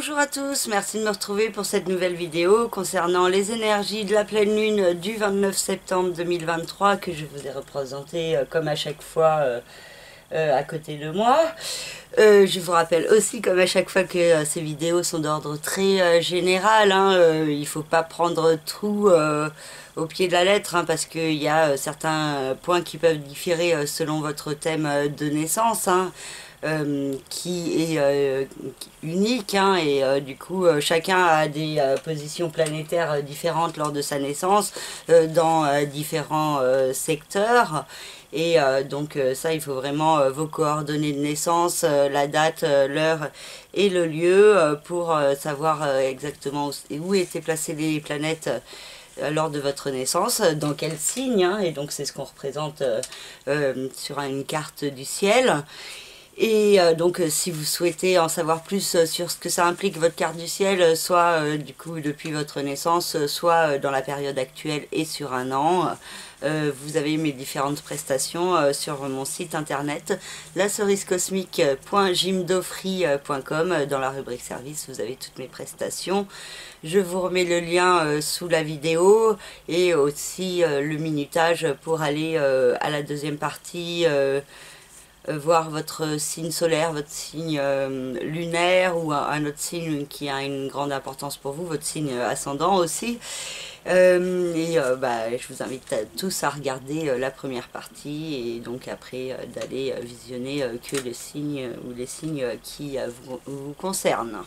Bonjour à tous, merci de me retrouver pour cette nouvelle vidéo concernant les énergies de la pleine lune du 29 septembre 2023 que je vous ai représenté comme à chaque fois à côté de moi. Je vous rappelle aussi comme à chaque fois que ces vidéos sont d'ordre très général, il ne faut pas prendre tout au pied de la lettre parce qu'il y a certains points qui peuvent différer selon votre thème de naissance. Qui est unique et du coup chacun a des positions planétaires différentes lors de sa naissance dans différents secteurs et donc ça il faut vraiment vos coordonnées de naissance, la date, l'heure et le lieu pour savoir exactement où étaient placées les planètes lors de votre naissance, dans quel signe et donc c'est ce qu'on représente sur une carte du ciel. Et donc si vous souhaitez en savoir plus sur ce que ça implique votre carte du ciel, soit du coup depuis votre naissance, soit dans la période actuelle et sur un an, vous avez mes différentes prestations sur mon site internet lacerisecosmique.jimdofree.com. Dans la rubrique service, vous avez toutes mes prestations. Je vous remets le lien sous la vidéo et aussi le minutage pour aller à la deuxième partie. Voir votre signe solaire, votre signe lunaire ou un autre signe qui a une grande importance pour vous, votre signe ascendant aussi. Je vous invite tous à regarder la première partie et donc après d'aller visionner que le signe ou les signes qui vous concernent.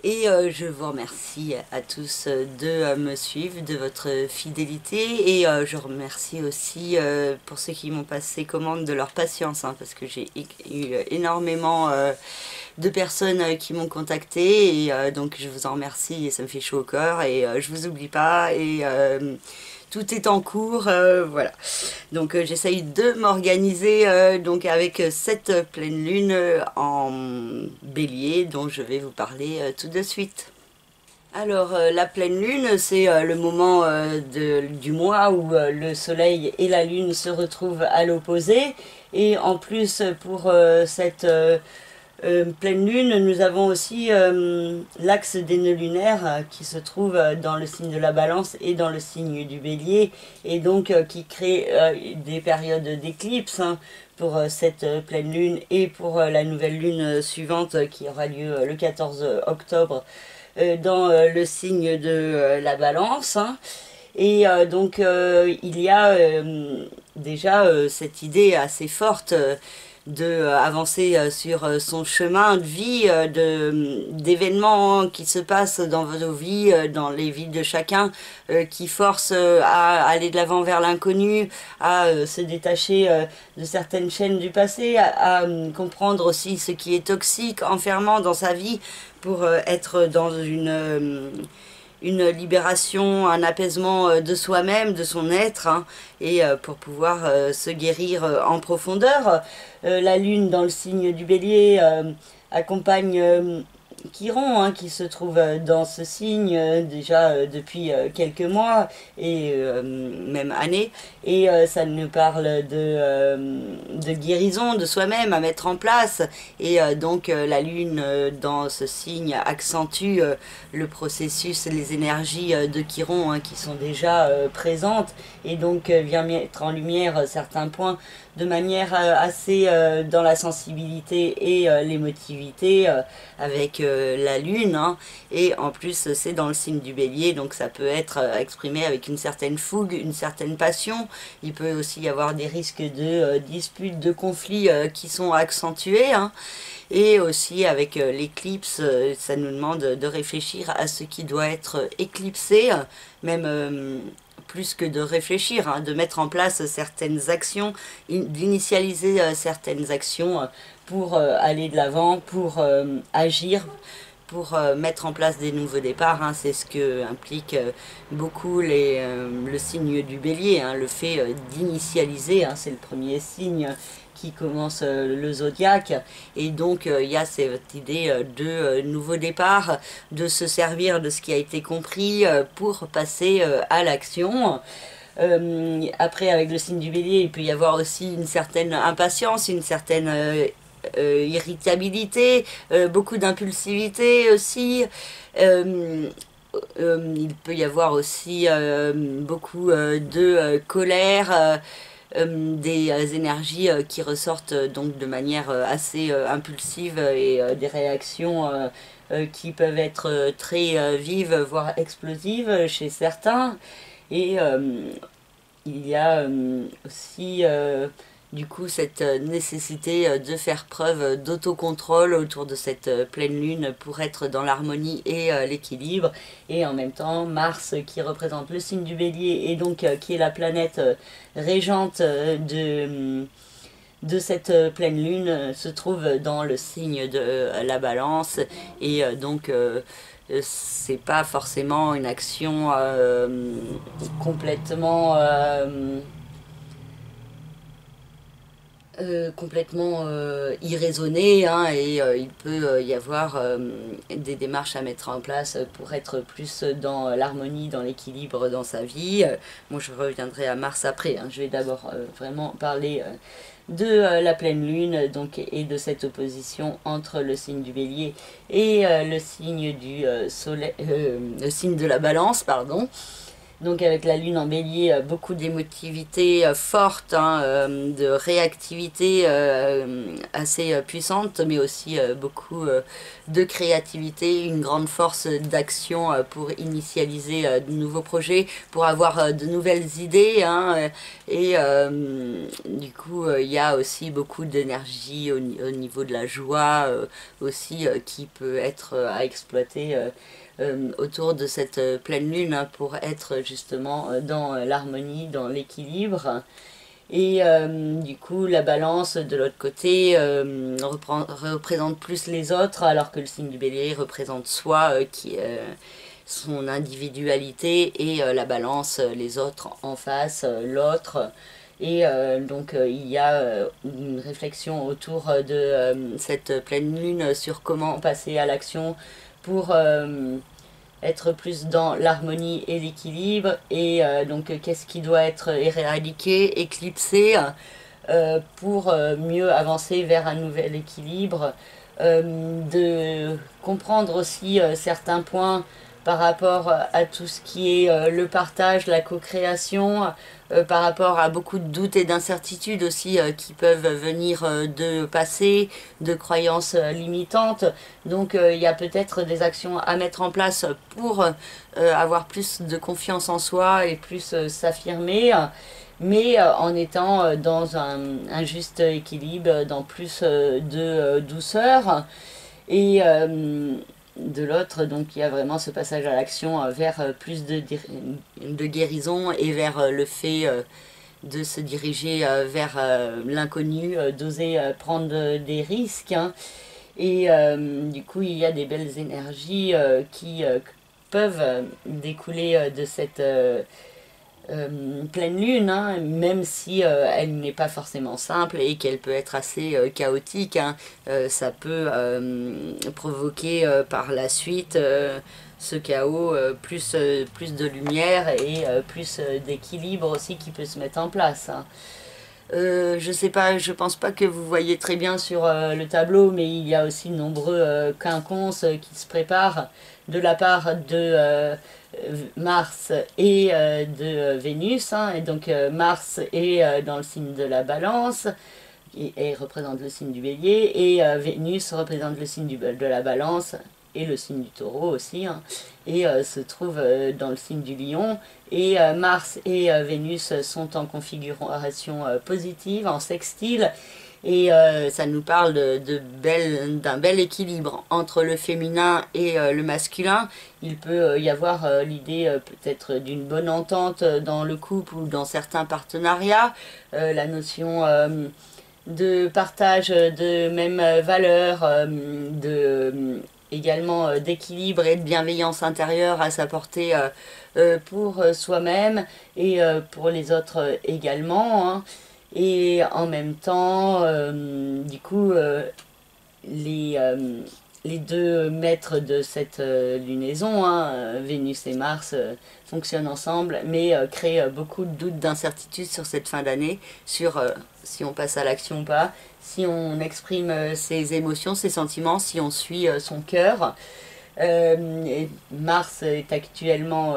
Et je vous remercie à tous de me suivre, de votre fidélité et je remercie aussi pour ceux qui m'ont passé commande de leur patience parce que j'ai eu énormément de personnes qui m'ont contacté et donc je vous en remercie et ça me fait chaud au cœur et je vous oublie pas et tout est en cours, voilà. Donc j'essaye de m'organiser donc avec cette pleine lune en bélier dont je vais vous parler tout de suite. Alors la pleine lune c'est le moment du mois où le soleil et la lune se retrouvent à l'opposé et en plus pour cette pleine lune, nous avons aussi l'axe des nœuds lunaires qui se trouve dans le signe de la balance et dans le signe du bélier et donc qui crée des périodes d'éclipse pour cette pleine lune et pour la nouvelle lune suivante qui aura lieu le 14 octobre dans le signe de la balance. Et donc il y a déjà cette idée assez forte de avancer sur son chemin de vie, d'événements qui se passent dans vos vies, dans les vies de chacun, qui forcent à aller de l'avant vers l'inconnu, à se détacher de certaines chaînes du passé, à comprendre aussi ce qui est toxique, enfermant dans sa vie pour être dans une libération, un apaisement de soi-même, de son être, et pour pouvoir se guérir en profondeur. La lune dans le signe du bélier accompagne Chiron qui se trouve dans ce signe déjà depuis quelques mois et même années et ça nous parle de guérison de soi-même à mettre en place et donc la lune dans ce signe accentue le processus, les énergies de Chiron qui sont déjà présentes et donc vient mettre en lumière certains points de manière assez dans la sensibilité et l'émotivité avec la lune et en plus c'est dans le signe du bélier donc ça peut être exprimé avec une certaine fougue, une certaine passion. Il peut aussi y avoir des risques de disputes, de conflits qui sont accentués et aussi avec l'éclipse ça nous demande de réfléchir à ce qui doit être éclipsé, même plus que de réfléchir, de mettre en place certaines actions, d'initialiser certaines actions pour aller de l'avant, pour agir, pour mettre en place des nouveaux départs. C'est ce que implique beaucoup le signe du bélier, le fait d'initialiser, c'est le premier signe qui commence le zodiaque et donc il y a cette idée de nouveau départ, de se servir de ce qui a été compris pour passer à l'action. Après avec le signe du bélier il peut y avoir aussi une certaine impatience, une certaine irritabilité, beaucoup d'impulsivité aussi. Il peut y avoir aussi beaucoup de colère, des énergies qui ressortent donc de manière assez impulsive et des réactions qui peuvent être très vives, voire explosives chez certains. Et il y a aussi du coup cette nécessité de faire preuve d'autocontrôle autour de cette pleine lune pour être dans l'harmonie et l'équilibre. Et en même temps, Mars qui représente le signe du Bélier et donc qui est la planète régente de cette pleine lune se trouve dans le signe de la Balance et donc c'est pas forcément une action complètement irraisonnée, hein, et il peut y avoir des démarches à mettre en place pour être plus dans l'harmonie, dans l'équilibre dans sa vie. Bon, je reviendrai à Mars après, hein. Je vais d'abord vraiment parler de la pleine lune donc, et de cette opposition entre le signe du Bélier et le signe du soleil, le signe de la Balance, pardon. Donc avec la lune en bélier, beaucoup d'émotivité forte, hein, de réactivité assez puissante, mais aussi beaucoup de créativité, une grande force d'action pour initialiser de nouveaux projets, pour avoir de nouvelles idées, hein, et du coup il y a aussi beaucoup d'énergie au niveau de la joie aussi qui peut être à exploiter autour de cette pleine lune, hein, pour être justement dans l'harmonie, dans l'équilibre. Et du coup, la Balance de l'autre côté représente plus les autres, alors que le signe du Bélier représente soi, son individualité, et la Balance, les autres en face, l'autre. Et donc il y a une réflexion autour de cette pleine lune sur comment passer à l'action pour être plus dans l'harmonie et l'équilibre, et donc qu'est-ce qui doit être éradiqué, éclipsé pour mieux avancer vers un nouvel équilibre, de comprendre aussi certains points par rapport à tout ce qui est le partage, la co-création, par rapport à beaucoup de doutes et d'incertitudes aussi qui peuvent venir de passé, de croyances limitantes. Donc il y a peut-être des actions à mettre en place pour avoir plus de confiance en soi et plus s'affirmer, mais en étant dans un juste équilibre, dans plus de douceur. Et de l'autre, donc il y a vraiment ce passage à l'action vers plus de guérison et vers le fait de se diriger vers l'inconnu, d'oser prendre des risques, hein. Et du coup il y a des belles énergies qui peuvent découler de cette pleine lune, hein, même si elle n'est pas forcément simple et qu'elle peut être assez chaotique, hein. Ça peut provoquer par la suite ce chaos, plus de lumière et plus d'équilibre aussi qui peut se mettre en place, hein. Je sais pas, je pense pas que vous voyez très bien sur le tableau, mais il y a aussi de nombreux quinconces qui se préparent de la part de Mars et de Vénus, hein. Et donc Mars est dans le signe de la Balance et représente le signe du Bélier, et Vénus représente le signe de la Balance et le signe du Taureau aussi, hein, et se trouve dans le signe du Lion. Et Mars et Vénus sont en configuration positive, en sextile, et ça nous parle d'un bel équilibre entre le féminin et le masculin. Il peut y avoir l'idée peut-être d'une bonne entente dans le couple ou dans certains partenariats, la notion de partage de mêmes valeurs, également d'équilibre et de bienveillance intérieure à s'apporter pour soi-même et pour les autres également, hein. Et en même temps, du coup, les les deux maîtres de cette lunaison, hein, Vénus et Mars, fonctionnent ensemble, mais créent beaucoup de doutes, d'incertitudes sur cette fin d'année, sur si on passe à l'action ou pas, si on exprime ses émotions, ses sentiments, si on suit son cœur. Mars est actuellement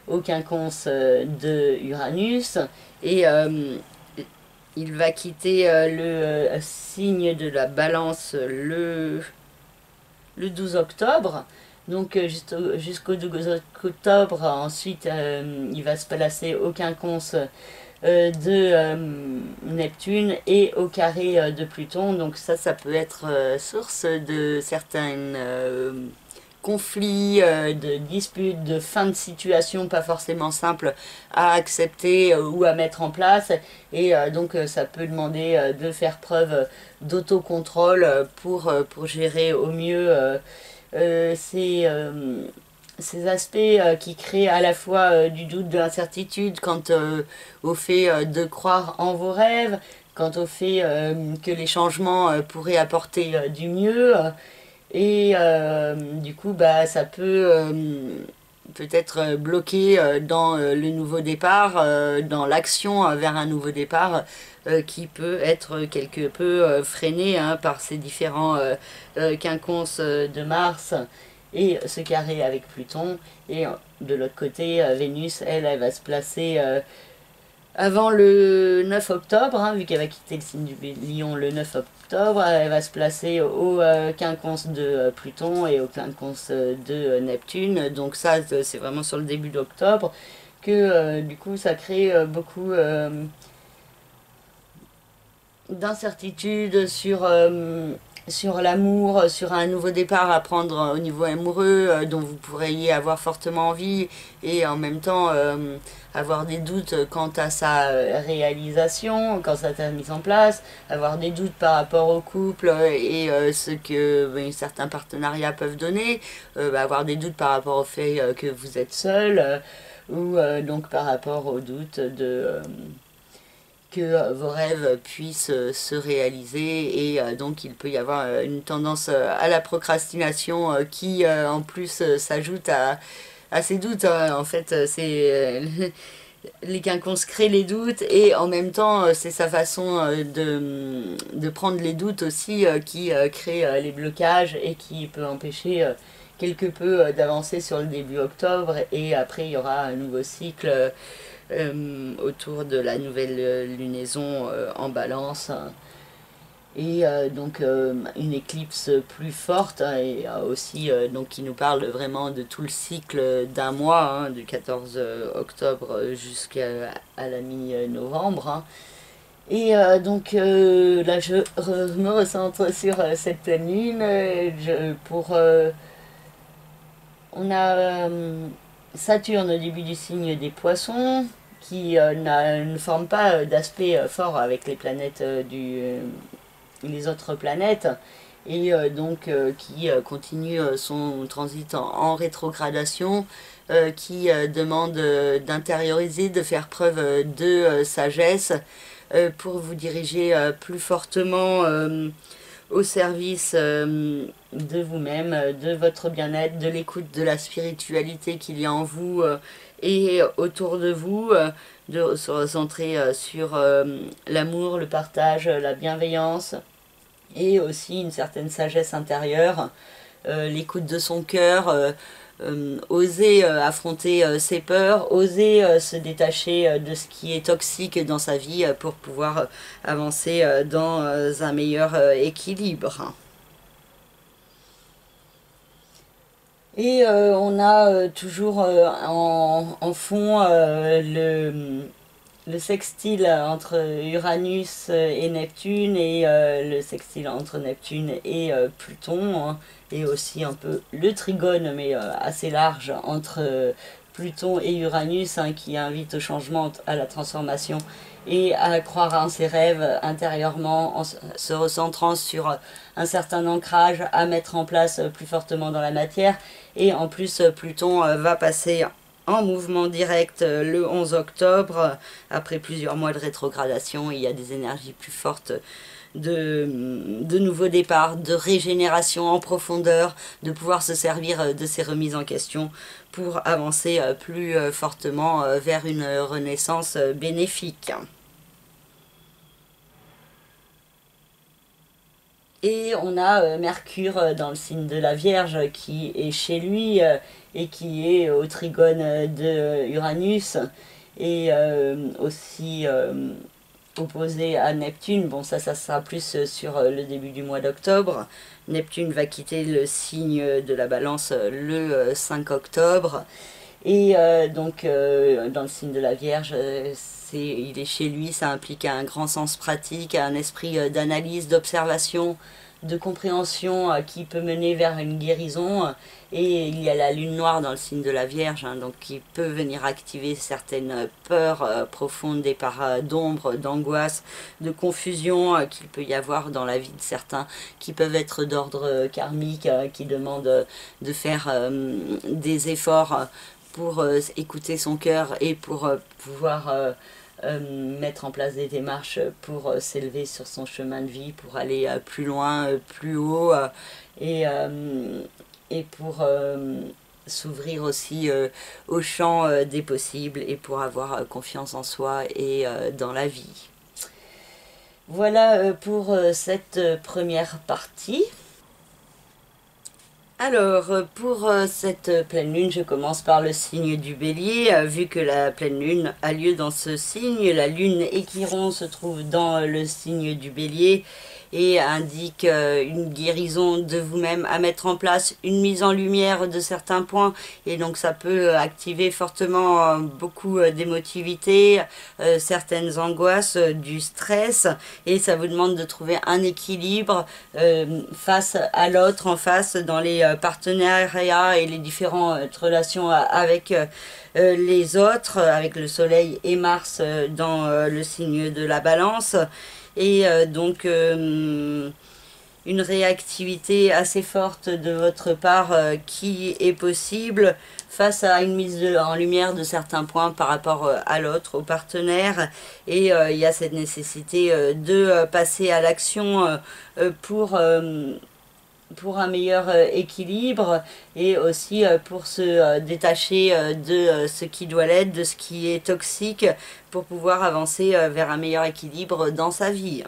au quinconce de Uranus et il va quitter le signe de la Balance le 12 octobre. Donc jusqu'au 12 octobre, ensuite il va se placer au quinconce de Neptune et au carré de Pluton. Donc ça peut être source de certaines conflits, de disputes, de fin de situation pas forcément simples à accepter ou à mettre en place. Et donc ça peut demander de faire preuve d'autocontrôle pour gérer au mieux ces aspects qui créent à la fois du doute, de l'incertitude quant au fait de croire en vos rêves, quant au fait que les changements pourraient apporter du mieux. Et du coup, bah, ça peut peut-être bloquer dans le nouveau départ, dans l'action vers un nouveau départ, qui peut être quelque peu freiné hein, par ces différents quinconces de Mars et ce carré avec Pluton. Et de l'autre côté, Vénus, elle va se placer avant le 9 octobre, hein, vu qu'elle va quitter le signe du Lion le 9 octobre, elle va se placer au quinconce de Pluton et au quinconce de Neptune. Donc ça, c'est vraiment sur le début d'octobre que du coup, ça crée beaucoup d'incertitudes sur l'amour, sur un nouveau départ à prendre au niveau amoureux dont vous pourriez avoir fortement envie et en même temps avoir des doutes quant à sa réalisation, quand ça a mise en place, avoir des doutes par rapport au couple et ce que certains partenariats peuvent donner, avoir des doutes par rapport au fait que vous êtes seul ou donc par rapport aux doutes de que vos rêves puissent se réaliser et donc il peut y avoir une tendance à la procrastination qui en plus s'ajoute à ces doutes. En fait, c'est les quinconces créent les doutes et en même temps c'est sa façon de prendre les doutes aussi qui crée les blocages et qui peut empêcher quelque peu d'avancer sur le début octobre et après il y aura un nouveau cycle autour de la nouvelle lunaison en Balance et donc une éclipse plus forte hein, et aussi donc qui nous parle vraiment de tout le cycle d'un mois hein, du 14 octobre jusqu'à la mi-novembre hein. Et donc là je me recentre sur cette pleine lune on a Saturne au début du signe des Poissons, qui ne forme pas d'aspect fort avec les planètes les autres planètes, et donc qui continue son transit en rétrogradation, qui demande d'intérioriser, de faire preuve de sagesse pour vous diriger plus fortement au service de vous-même, de votre bien-être, de l'écoute de la spiritualité qu'il y a en vous et autour de vous, de se recentrer sur l'amour, le partage, la bienveillance et aussi une certaine sagesse intérieure, l'écoute de son cœur, oser affronter ses peurs, oser se détacher de ce qui est toxique dans sa vie pour pouvoir avancer dans un meilleur équilibre. Et on a toujours en fond le sextile entre Uranus et Neptune et le sextile entre Neptune et Pluton hein, et aussi un peu le trigone mais assez large entre Pluton et Uranus hein, qui invite au changement, à la transformation et à croire en ses rêves intérieurement en se recentrant sur un certain ancrage à mettre en place plus fortement dans la matière. Et en plus Pluton va passer en mouvement direct le 11 octobre, après plusieurs mois de rétrogradation, il y a des énergies plus fortes de nouveaux départs, de régénération en profondeur, de pouvoir se servir de ces remises en question pour avancer plus fortement vers une renaissance bénéfique. Et on a Mercure dans le signe de la Vierge qui est chez lui et qui est au trigone de Uranus et aussi opposé à Neptune. Bon, ça sera plus sur le début du mois d'octobre. Neptune va quitter le signe de la Balance le 5 octobre. Et donc, dans le signe de la Vierge, il est chez lui, ça implique un grand sens pratique, un esprit d'analyse, d'observation, de compréhension qui peut mener vers une guérison. Et il y a la lune noire dans le signe de la Vierge, hein, donc qui peut venir activer certaines peurs profondes, des parts d'ombre, d'angoisse, de confusion qu'il peut y avoir dans la vie de certains, qui peuvent être d'ordre karmique, qui demandent de faire des efforts pour écouter son cœur et pour pouvoir mettre en place des démarches pour s'élever sur son chemin de vie, pour aller plus loin, plus haut et pour s'ouvrir aussi au champ des possibles et pour avoir confiance en soi et dans la vie. Voilà pour cette première partie. Alors, pour cette pleine lune, je commence par le signe du Bélier. Vu que la pleine lune a lieu dans ce signe, la lune Échiron se trouve dans le signe du Bélier et indique une guérison de vous-même à mettre en place, une mise en lumière de certains points. Et donc ça peut activer fortement beaucoup d'émotivité, certaines angoisses, du stress. Et ça vous demande de trouver un équilibre face à l'autre, en face, dans les partenariats et les différentes relations avec les autres, avec le Soleil et Mars dans le signe de la Balance. Et donc une réactivité assez forte de votre part qui est possible face à une mise en lumière de certains points par rapport à l'autre, au partenaire. Et il y a cette nécessité de passer à l'action pour un meilleur équilibre et aussi pour se détacher de ce qui doit l'être, de ce qui est toxique, pour pouvoir avancer vers un meilleur équilibre dans sa vie.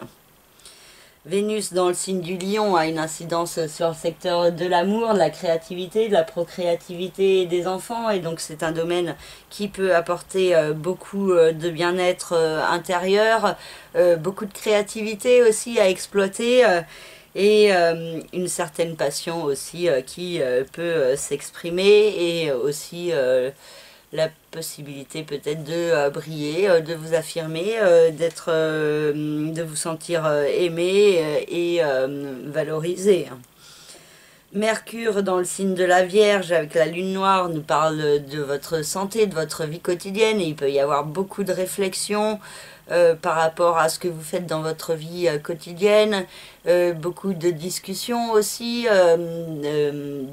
Vénus dans le signe du Lion a une incidence sur le secteur de l'amour, de la créativité, de la procréativité des enfants, et donc c'est un domaine qui peut apporter beaucoup de bien-être intérieur, beaucoup de créativité aussi à exploiter, et une certaine passion aussi qui peut s'exprimer, et aussi la possibilité peut-être de briller, de vous affirmer, de vous sentir aimé et valorisé. Mercure dans le signe de la Vierge avec la lune noire nous parle de votre santé, de votre vie quotidienne, et il peut y avoir beaucoup de réflexions par rapport à ce que vous faites dans votre vie quotidienne, beaucoup de discussions aussi,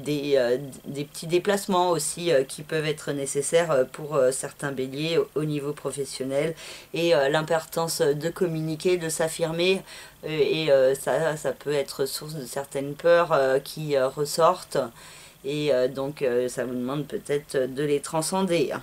des petits déplacements aussi qui peuvent être nécessaires pour certains béliers au niveau professionnel, et l'importance de communiquer, de s'affirmer, et ça peut être source de certaines peurs qui ressortent, et donc ça vous demande peut-être de les transcender.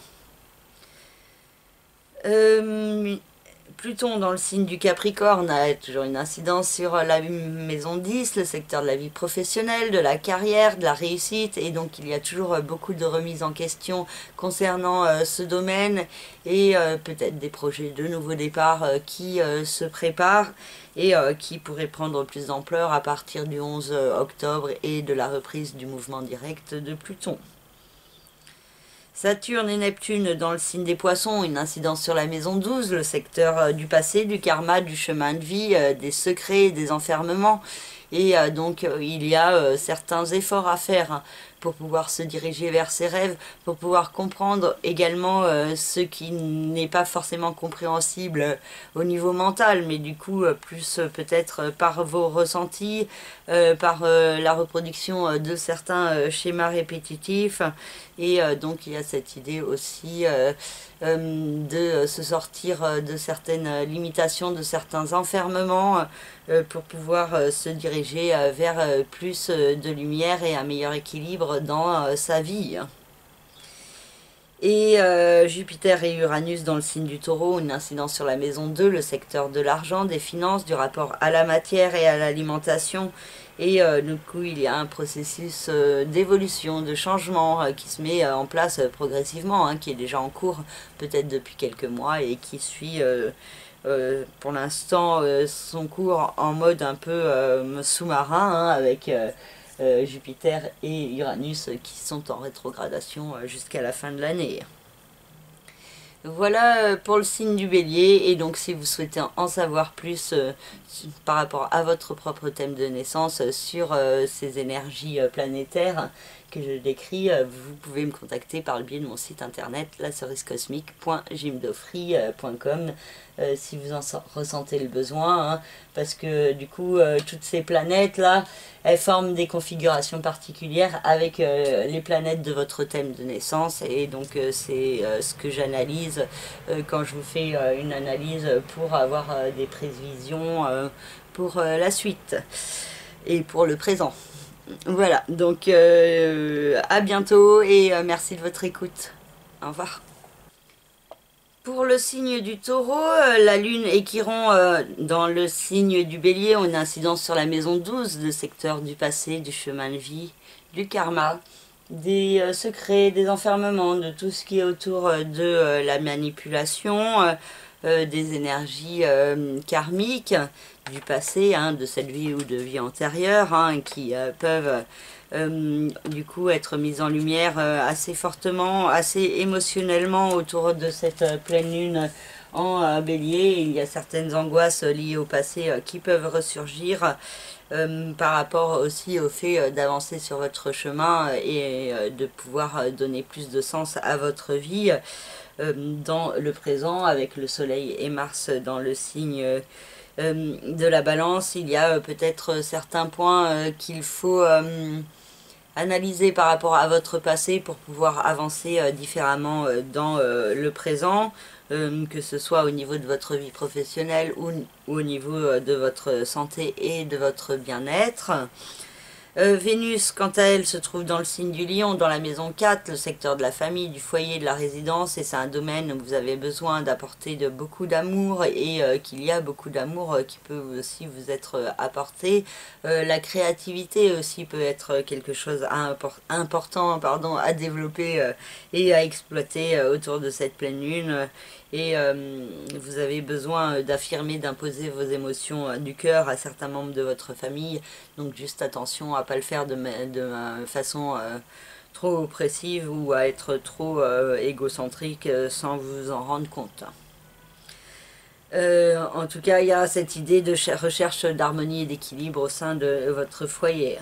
Pluton dans le signe du Capricorne a toujours une incidence sur la maison 10, le secteur de la vie professionnelle, de la carrière, de la réussite, et donc il y a toujours beaucoup de remises en question concernant ce domaine, et peut-être des projets de nouveaux départs qui se préparent et qui pourraient prendre plus d'ampleur à partir du 11 octobre et de la reprise du mouvement direct de Pluton. Saturne et Neptune dans le signe des Poissons, une incidence sur la maison 12, le secteur du passé, du karma, du chemin de vie, des secrets, des enfermements. Et donc il y a certains efforts à faire pour pouvoir se diriger vers ses rêves, pour pouvoir comprendre également ce qui n'est pas forcément compréhensible au niveau mental, mais du coup plus peut-être par vos ressentis, par la reproduction de certains schémas répétitifs. Et donc il y a cette idée aussi de se sortir de certaines limitations, de certains enfermements, pour pouvoir se diriger vers plus de lumière et un meilleur équilibre dans sa vie. Et Jupiter et Uranus dans le signe du Taureau, une incidence sur la maison 2, le secteur de l'argent, des finances, du rapport à la matière et à l'alimentation. Et du coup, il y a un processus d'évolution, de changement qui se met en place progressivement, hein, qui est déjà en cours peut-être depuis quelques mois et qui suit pour l'instant son cours en mode un peu sous-marin, hein, avec Jupiter et Uranus qui sont en rétrogradation jusqu'à la fin de l'année. Voilà pour le signe du Bélier, et donc si vous souhaitez en savoir plus par rapport à votre propre thème de naissance sur ces énergies planétaires que je décris, vous pouvez me contacter par le biais de mon site internet lacerisecosmique.jimdofree.com si vous en ressentez le besoin, hein, parce que du coup toutes ces planètes là, elles forment des configurations particulières avec les planètes de votre thème de naissance, et donc c'est ce que j'analyse quand je vous fais une analyse pour avoir des prévisions pour la suite et pour le présent. Voilà, donc à bientôt et merci de votre écoute. Au revoir. Pour le signe du Taureau, la Lune et Chiron dans le signe du Bélier ont une incidence sur la maison 12, le secteur du passé, du chemin de vie, du karma, des secrets, des enfermements, de tout ce qui est autour de la manipulation, des énergies karmiques du passé, hein, de cette vie ou de vie antérieure, hein, qui peuvent du coup être mises en lumière assez fortement, assez émotionnellement autour de cette pleine lune en Bélier. Il y a certaines angoisses liées au passé qui peuvent ressurgir par rapport aussi au fait d'avancer sur votre chemin et de pouvoir donner plus de sens à votre vie dans le présent, avec le Soleil et Mars dans le signe de la Balance. Il y a peut-être certains points qu'il faut analyser par rapport à votre passé pour pouvoir avancer différemment dans le présent, que ce soit au niveau de votre vie professionnelle ou au niveau de votre santé et de votre bien-être. Vénus, quant à elle, se trouve dans le signe du Lion, dans la maison 4, le secteur de la famille, du foyer, de la résidence, et c'est un domaine où vous avez besoin d'apporter beaucoup d'amour, et qu'il y a beaucoup d'amour qui peut aussi vous être apporté. La créativité aussi peut être quelque chose important, pardon, à développer et à exploiter autour de cette pleine lune. Et vous avez besoin d'affirmer, d'imposer vos émotions du cœur à certains membres de votre famille. Donc juste attention à pas le faire de façon trop oppressive ou à être trop égocentrique sans vous en rendre compte. En tout cas, il y a cette idée de recherche d'harmonie et d'équilibre au sein de votre foyer.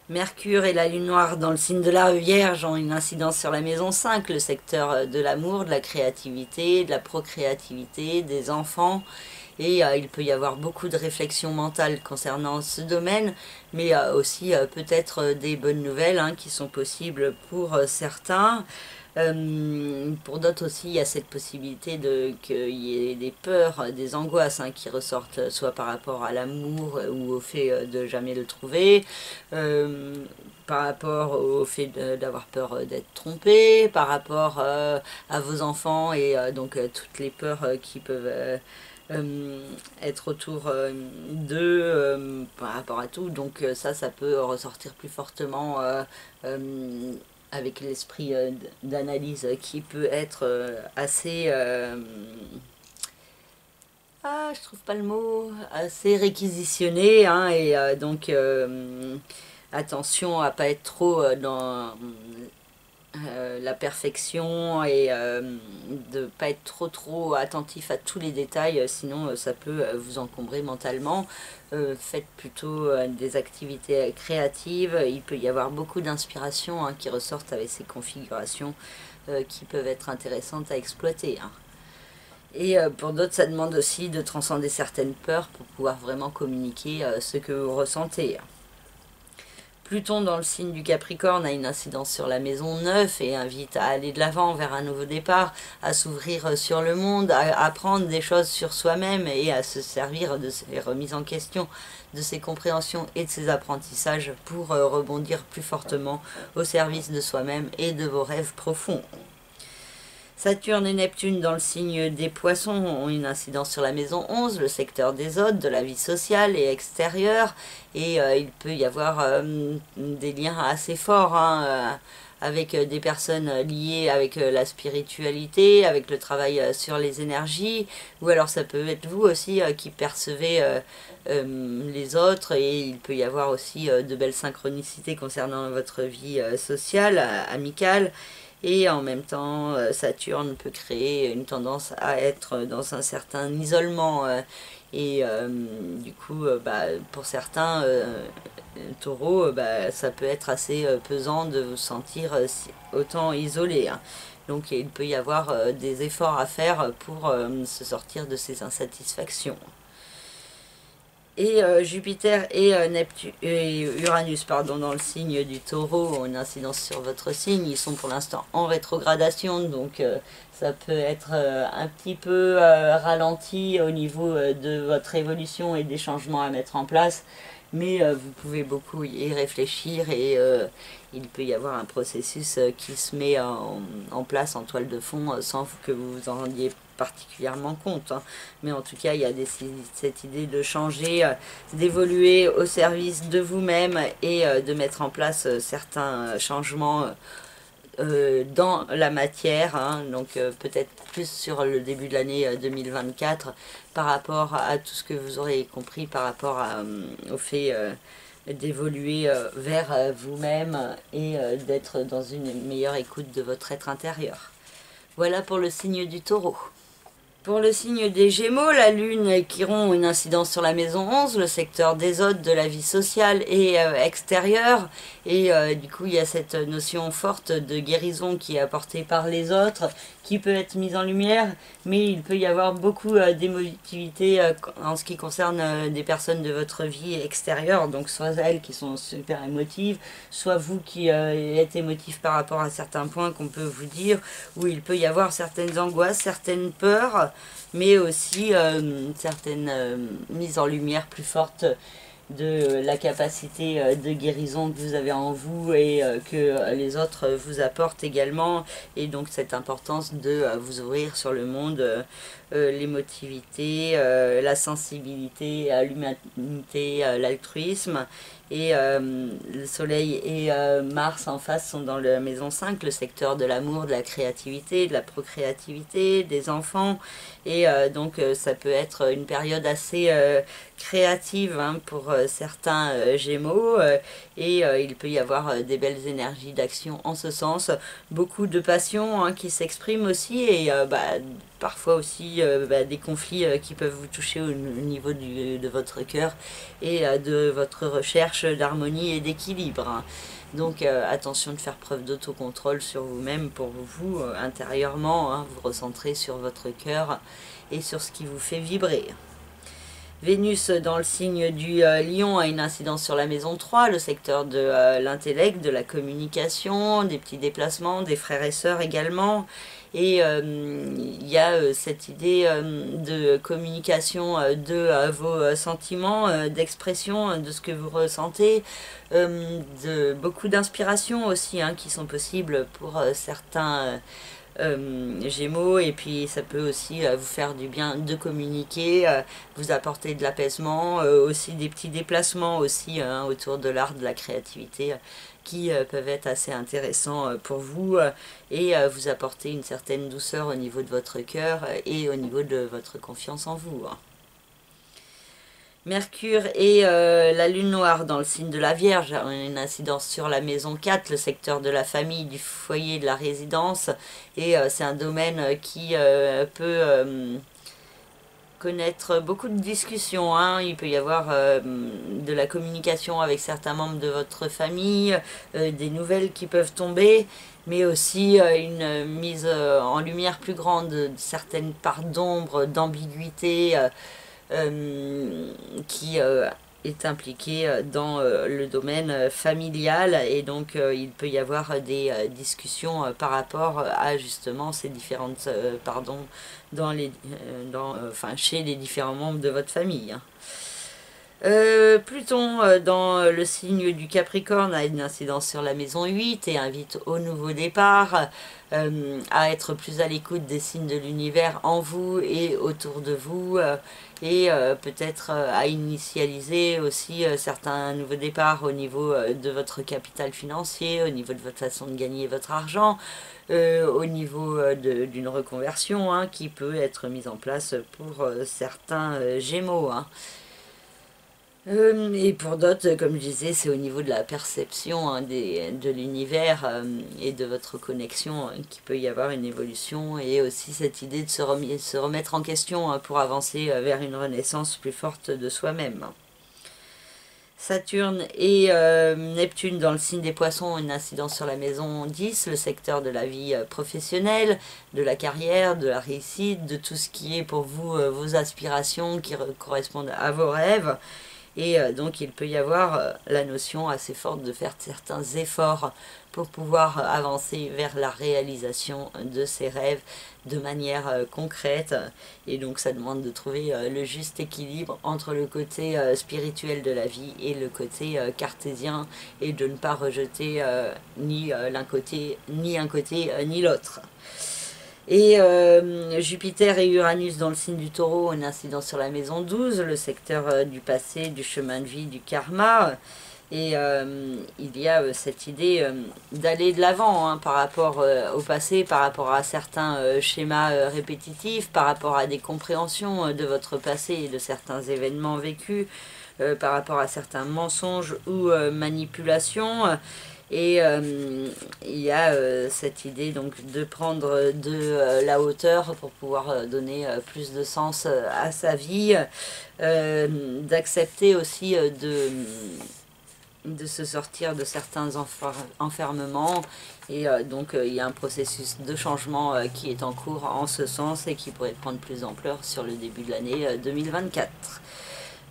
Mercure et la lune noire dans le signe de la Vierge ont une incidence sur la maison 5, le secteur de l'amour, de la créativité, de la procréativité, des enfants. Et il peut y avoir beaucoup de réflexions mentales concernant ce domaine, mais aussi peut-être des bonnes nouvelles hein, qui sont possibles pour certains. Pour d'autres aussi, il y a cette possibilité qu'il y ait des peurs, des angoisses hein, qui ressortent, soit par rapport à l'amour ou au fait de jamais le trouver, par rapport au fait d'avoir peur d'être trompé, par rapport à vos enfants et donc toutes les peurs qui peuvent être autour d'eux par rapport à tout. Donc ça peut ressortir plus fortement avec l'esprit d'analyse qui peut être assez je trouve pas le mot, assez réquisitionné hein, et donc attention à pas être trop dans la perfection et de ne pas être trop attentif à tous les détails, sinon ça peut vous encombrer mentalement. Faites plutôt des activités créatives, il peut y avoir beaucoup d'inspiration qui ressortent avec ces configurations qui peuvent être intéressantes à exploiter. Et pour d'autres, ça demande aussi de transcender certaines peurs pour pouvoir vraiment communiquer ce que vous ressentez. Pluton dans le signe du Capricorne a une incidence sur la maison 9 et invite à aller de l'avant vers un nouveau départ, à s'ouvrir sur le monde, à apprendre des choses sur soi-même et à se servir de ses remises en question, de ses compréhensions et de ses apprentissages pour rebondir plus fortement au service de soi-même et de vos rêves profonds. Saturne et Neptune dans le signe des Poissons ont une incidence sur la maison 11, le secteur des hôtes, de la vie sociale et extérieure. Et il peut y avoir des liens assez forts avec des personnes liées avec la spiritualité, avec le travail sur les énergies. Ou alors ça peut être vous aussi qui percevez les autres. Et il peut y avoir aussi de belles synchronicités concernant votre vie sociale, amicale. Et en même temps, Saturne peut créer une tendance à être dans un certain isolement. Et du coup, pour certains taureaux, ça peut être assez pesant de vous sentir autant isolé. Donc il peut y avoir des efforts à faire pour se sortir de ces insatisfactions. Et Jupiter et Uranus dans le signe du Taureau ont une incidence sur votre signe. Ils sont pour l'instant en rétrogradation, donc ça peut être un petit peu ralenti au niveau de votre évolution et des changements à mettre en place. Mais vous pouvez beaucoup y réfléchir et il peut y avoir un processus qui se met en place en toile de fond sans que vous vous en rendiez particulièrement compte. Mais en tout cas, il y a cette idée de changer, d'évoluer au service de vous-même et de mettre en place certains changements dans la matière, donc peut-être plus sur le début de l'année 2024 par rapport à tout ce que vous aurez compris par rapport au fait d'évoluer vers vous-même et d'être dans une meilleure écoute de votre être intérieur. Voilà pour le signe du Taureau. Pour le signe des Gémeaux, la Lune et Chiron ont une incidence sur la maison 11, le secteur des hôtes, de la vie sociale et extérieure. Et du coup, il y a cette notion forte de guérison qui est apportée par les autres, qui peut être mise en lumière, mais il peut y avoir beaucoup d'émotivité en ce qui concerne des personnes de votre vie extérieure, donc soit elles qui sont super émotives, soit vous qui êtes émotif par rapport à certains points qu'on peut vous dire, où il peut y avoir certaines angoisses, certaines peurs, mais aussi certaines mises en lumière plus fortes de la capacité de guérison que vous avez en vous et que les autres vous apportent également, et donc cette importance de vous ouvrir sur le monde, l'émotivité, la sensibilité à l'humanité, l'altruisme. Et le soleil et Mars en face sont dans la maison 5, le secteur de l'amour, de la créativité, de la procréativité, des enfants. Et donc ça peut être une période assez créative pour certains Gémeaux. Et il peut y avoir des belles énergies d'action en ce sens. Beaucoup de passion qui s'expriment aussi, et parfois aussi des conflits qui peuvent vous toucher au niveau de votre cœur et de votre recherche d'harmonie et d'équilibre. Donc attention de faire preuve d'autocontrôle sur vous-même pour vous intérieurement, vous recentrer sur votre cœur et sur ce qui vous fait vibrer. Vénus dans le signe du Lion a une incidence sur la maison 3, le secteur de l'intellect, de la communication, des petits déplacements, des frères et sœurs également. Et il y a cette idée de communication de vos sentiments, d'expression de ce que vous ressentez, de beaucoup d'inspiration aussi qui sont possibles pour certains Gémeaux, et puis ça peut aussi vous faire du bien de communiquer, vous apporter de l'apaisement, aussi des petits déplacements aussi autour de l'art, de la créativité qui peuvent être assez intéressants pour vous et vous apporter une certaine douceur au niveau de votre cœur et au niveau de votre confiance en vous. Mercure et la lune noire dans le signe de la Vierge ont une incidence sur la maison 4, le secteur de la famille, du foyer, de la résidence. Et c'est un domaine qui peut connaître beaucoup de discussions, hein. Il peut y avoir de la communication avec certains membres de votre famille, des nouvelles qui peuvent tomber, mais aussi une mise en lumière plus grande de certaines parts d'ombre, d'ambiguïté, qui est impliqué dans le domaine familial, et donc il peut y avoir des discussions par rapport à justement ces différentes pardon dans les enfin chez les différents membres de votre famille, hein. Pluton dans le signe du Capricorne a une incidence sur la maison 8 et invite au nouveau départ, à être plus à l'écoute des signes de l'univers en vous et autour de vous, et peut-être à initialiser aussi certains nouveaux départs au niveau de votre capital financier, au niveau de votre façon de gagner votre argent, au niveau d'une reconversion, hein, qui peut être mise en place pour certains Gémeaux, hein. Et pour d'autres, comme je disais, c'est au niveau de la perception, hein, de l'univers et de votre connexion, hein, qu'il peut y avoir une évolution, et aussi cette idée de se remettre en question, hein, pour avancer vers une renaissance plus forte de soi-même. Saturne et Neptune dans le signe des Poissons ont une incidence sur la maison 10, le secteur de la vie professionnelle, de la carrière, de la réussite, de tout ce qui est pour vous vos aspirations qui correspondent à vos rêves. Et donc il peut y avoir la notion assez forte de faire certains efforts pour pouvoir avancer vers la réalisation de ses rêves de manière concrète. Et donc ça demande de trouver le juste équilibre entre le côté spirituel de la vie et le côté cartésien, et de ne pas rejeter ni l'un côté, ni un côté, ni l'autre. Et Jupiter et Uranus dans le signe du Taureau ont une incidence sur la maison 12, le secteur du passé, du chemin de vie, du karma. Et il y a cette idée d'aller de l'avant, hein, par rapport au passé, par rapport à certains schémas répétitifs, par rapport à des compréhensions de votre passé et de certains événements vécus, par rapport à certains mensonges ou manipulations. Et il y a cette idée donc de prendre de la hauteur pour pouvoir donner plus de sens à sa vie, d'accepter aussi de se sortir de certains enfermements. Et donc il y a un processus de changement qui est en cours en ce sens, et qui pourrait prendre plus d'ampleur sur le début de l'année 2024.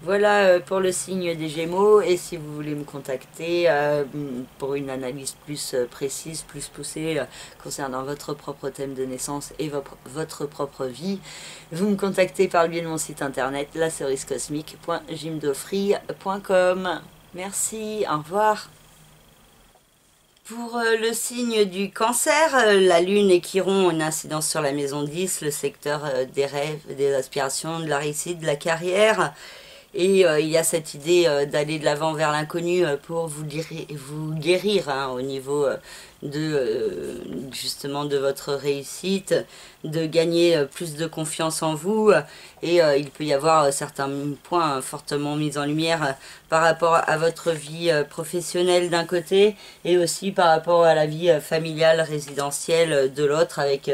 Voilà pour le signe des Gémeaux. Et si vous voulez me contacter pour une analyse plus précise, plus poussée concernant votre propre thème de naissance et votre propre vie, vous me contactez par le biais de mon site internet lacerisecosmique.jimdofree.com. Merci, au revoir. Pour le signe du Cancer, la Lune et Chiron ont une incidence sur la maison 10, le secteur des rêves, des aspirations, de la réussite, de la carrière. Et il y a cette idée d'aller de l'avant vers l'inconnu pour vous guérir, hein, au niveau justement de votre réussite, de gagner plus de confiance en vous. Et il peut y avoir certains points fortement mis en lumière par rapport à votre vie professionnelle d'un côté, et aussi par rapport à la vie familiale, résidentielle de l'autre, avec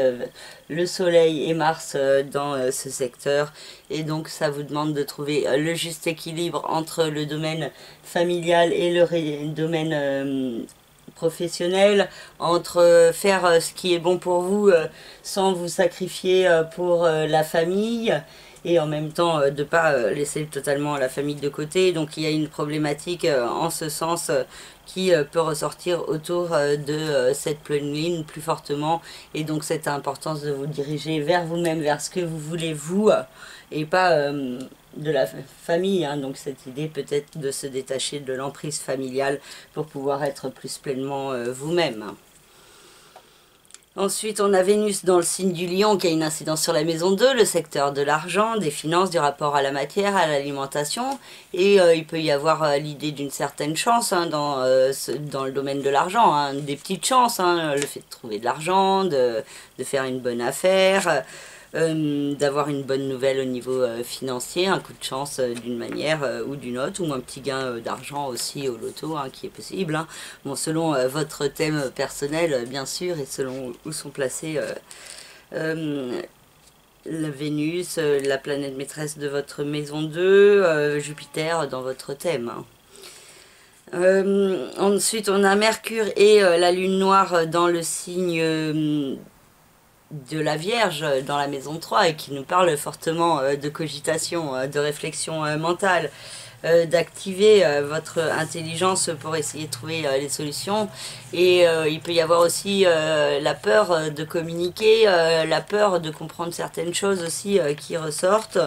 le Soleil et Mars dans ce secteur. Et donc ça vous demande de trouver le juste équilibre entre le domaine familial et le domaine professionnel, entre faire ce qui est bon pour vous sans vous sacrifier pour la famille, et en même temps de ne pas laisser totalement la famille de côté. Donc il y a une problématique en ce sens qui peut ressortir autour de cette pleine lune plus fortement, et donc cette importance de vous diriger vers vous-même, vers ce que vous voulez vous, et pas de la famille, hein. Donc cette idée peut-être de se détacher de l'emprise familiale pour pouvoir être plus pleinement vous-même. Ensuite, on a Vénus dans le signe du Lion qui a une incidence sur la maison 2, le secteur de l'argent, des finances, du rapport à la matière, à l'alimentation. Et il peut y avoir l'idée d'une certaine chance, hein, dans le domaine de l'argent, hein, des petites chances, hein, le fait de trouver de l'argent, de faire une bonne affaire. d'avoir une bonne nouvelle au niveau financier, un coup de chance d'une manière ou d'une autre, ou un petit gain d'argent aussi au loto hein, qui est possible. Hein. Bon, selon votre thème personnel, bien sûr, et selon où sont placés la Vénus, la planète maîtresse de votre maison 2, Jupiter dans votre thème. Hein. Ensuite, on a Mercure et la Lune noire dans le signe de la Vierge, dans la maison 3, et qui nous parle fortement de cogitation, de réflexion mentale, d'activer votre intelligence pour essayer de trouver les solutions. Et il peut y avoir aussi la peur de communiquer, la peur de comprendre certaines choses aussi qui ressortent.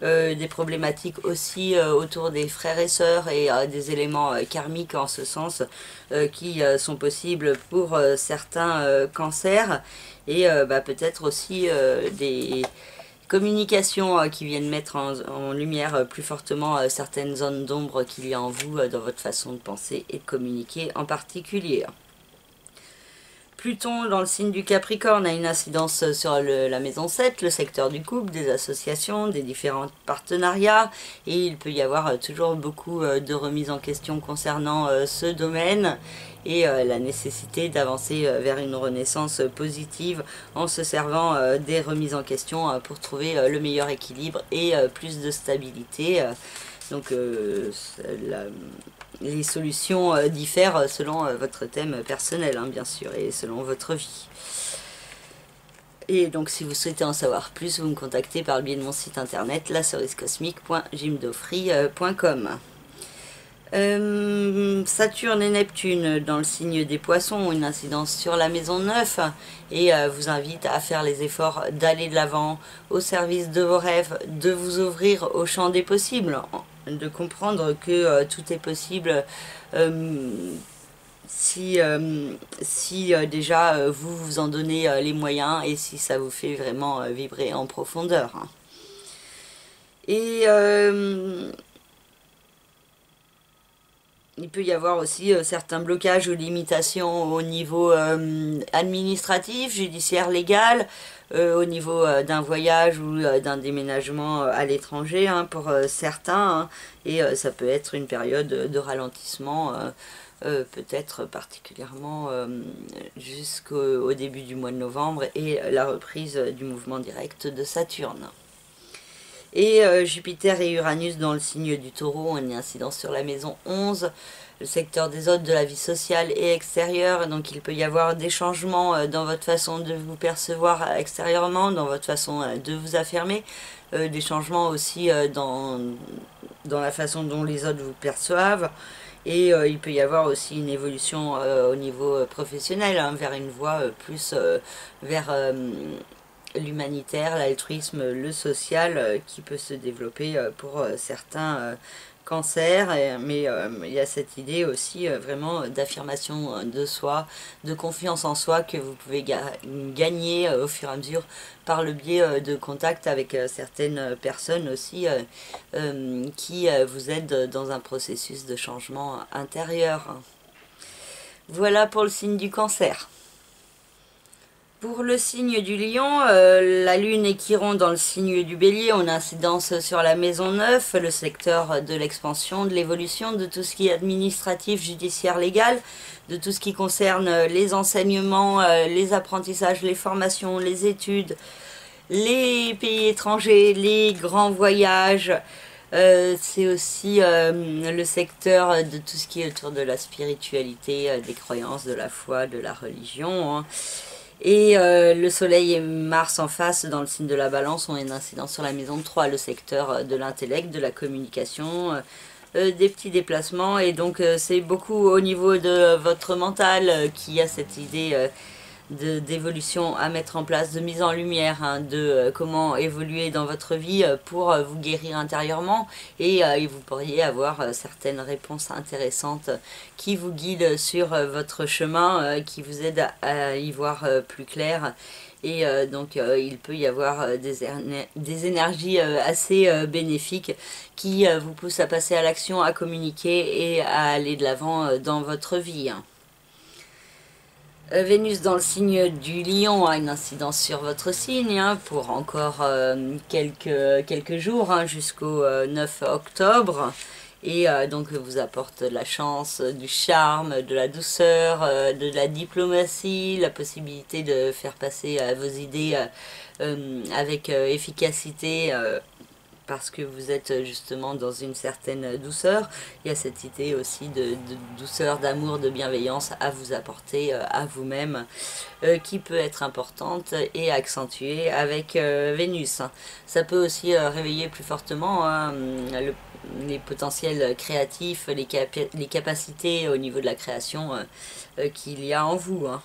Des problématiques aussi autour des frères et sœurs et des éléments karmiques en ce sens qui sont possibles pour certains cancers et peut-être aussi des communications qui viennent mettre en lumière plus fortement certaines zones d'ombre qu'il y a en vous dans votre façon de penser et de communiquer en particulier. Pluton dans le signe du Capricorne a une incidence sur la maison 7, le secteur du couple, des associations, des différents partenariats et il peut y avoir toujours beaucoup de remises en question concernant ce domaine et la nécessité d'avancer vers une renaissance positive en se servant des remises en question pour trouver le meilleur équilibre et plus de stabilité. Donc les solutions diffèrent selon votre thème personnel, hein, bien sûr, et selon votre vie. Et donc si vous souhaitez en savoir plus, vous me contactez par le biais de mon site internet lacerisecosmique.jimdofree.com. Saturne et Neptune dans le signe des Poissons ont une incidence sur la maison 9 et vous invitent à faire les efforts d'aller de l'avant au service de vos rêves, de vous ouvrir au champ des possibles, de comprendre que tout est possible si déjà vous vous en donnez les moyens et si ça vous fait vraiment vibrer en profondeur. Et il peut y avoir aussi certains blocages ou limitations au niveau administratif, judiciaire, légal, au niveau d'un voyage ou d'un déménagement à l'étranger hein, pour certains. Hein, et ça peut être une période de ralentissement, peut-être particulièrement jusqu'au début du mois de novembre et la reprise du mouvement direct de Saturne. Et Jupiter et Uranus dans le signe du Taureau ont une incidence sur la maison 11, le secteur des autres, de la vie sociale et extérieure. Donc il peut y avoir des changements dans votre façon de vous percevoir extérieurement, dans votre façon de vous affirmer, des changements aussi dans la façon dont les autres vous perçoivent. Et il peut y avoir aussi une évolution au niveau professionnel, hein, vers une voie plus vers l'humanitaire, l'altruisme, le social qui peut se développer pour certains cancers, mais il y a cette idée aussi vraiment d'affirmation de soi, de confiance en soi que vous pouvez gagner au fur et à mesure par le biais de contacts avec certaines personnes aussi qui vous aident dans un processus de changement intérieur. Voilà pour le signe du Cancer. Pour le signe du Lion, la Lune et Chiron dans le signe du Bélier ont une incidence sur la maison 9, le secteur de l'expansion, de l'évolution, de tout ce qui est administratif, judiciaire, légal, de tout ce qui concerne les enseignements, les apprentissages, les formations, les études, les pays étrangers, les grands voyages. C'est aussi le secteur de tout ce qui est autour de la spiritualité, des croyances, de la foi, de la religion, hein. Et le Soleil et Mars en face dans le signe de la Balance ont une incidence sur la maison 3, le secteur de l'intellect, de la communication, des petits déplacements. Et donc c'est beaucoup au niveau de votre mental qui a cette idée d'évolution à mettre en place, de mise en lumière, hein, de comment évoluer dans votre vie pour vous guérir intérieurement et vous pourriez avoir certaines réponses intéressantes qui vous guident sur votre chemin, qui vous aident à y voir plus clair. Et donc il peut y avoir des énergies assez bénéfiques qui vous poussent à passer à l'action, à communiquer et à aller de l'avant dans votre vie. Vénus dans le signe du Lion a une incidence sur votre signe hein, pour encore quelques jours hein, jusqu'au 9 octobre. Et donc vous apporte de la chance, du charme, de la douceur, de la diplomatie, la possibilité de faire passer vos idées avec efficacité parce que vous êtes justement dans une certaine douceur. Il y a cette idée aussi de douceur, d'amour, de bienveillance à vous apporter à vous-même qui peut être importante et accentuée avec Vénus. Ça peut aussi réveiller plus fortement hein, les potentiels créatifs, les capacités au niveau de la création qu'il y a en vous. Hein.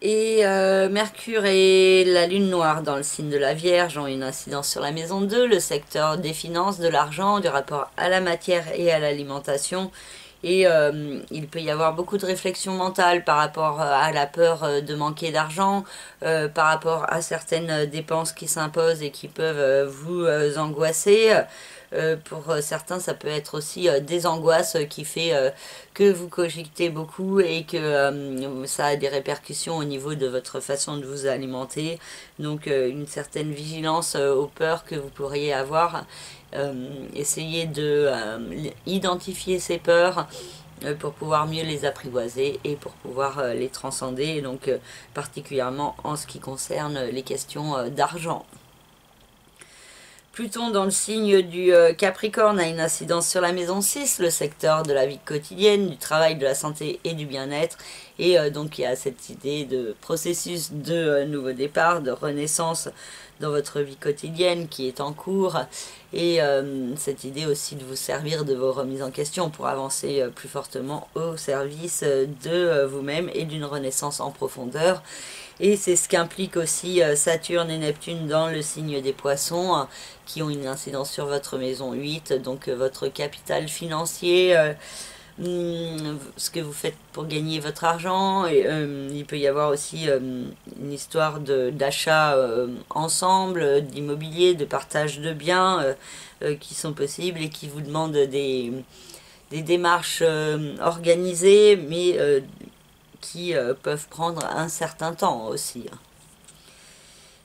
Et Mercure et la Lune noire dans le signe de la Vierge ont une incidence sur la maison 2, le secteur des finances, de l'argent, du rapport à la matière et à l'alimentation. Et il peut y avoir beaucoup de réflexion mentale par rapport à la peur de manquer d'argent, par rapport à certaines dépenses qui s'imposent et qui peuvent vous angoisser. Pour certains, ça peut être aussi des angoisses qui fait que vous cogitez beaucoup et que ça a des répercussions au niveau de votre façon de vous alimenter. Donc une certaine vigilance aux peurs que vous pourriez avoir. Essayez de identifier ces peurs pour pouvoir mieux les apprivoiser et pour pouvoir les transcender, donc particulièrement en ce qui concerne les questions d'argent. Pluton dans le signe du Capricorne a une incidence sur la maison 6, le secteur de la vie quotidienne, du travail, de la santé et du bien-être. Et donc il y a cette idée de processus de nouveau départ, de renaissance dans votre vie quotidienne qui est en cours. Et cette idée aussi de vous servir de vos remises en question pour avancer plus fortement au service de vous-même et d'une renaissance en profondeur. Et c'est ce qu'implique aussi Saturne et Neptune dans le signe des Poissons, qui ont une incidence sur votre maison 8, donc votre capital financier, ce que vous faites pour gagner votre argent. Et, il peut y avoir aussi une histoire d'achat ensemble, d'immobilier, de partage de biens qui sont possibles et qui vous demandent des démarches organisées, mais qui peuvent prendre un certain temps aussi.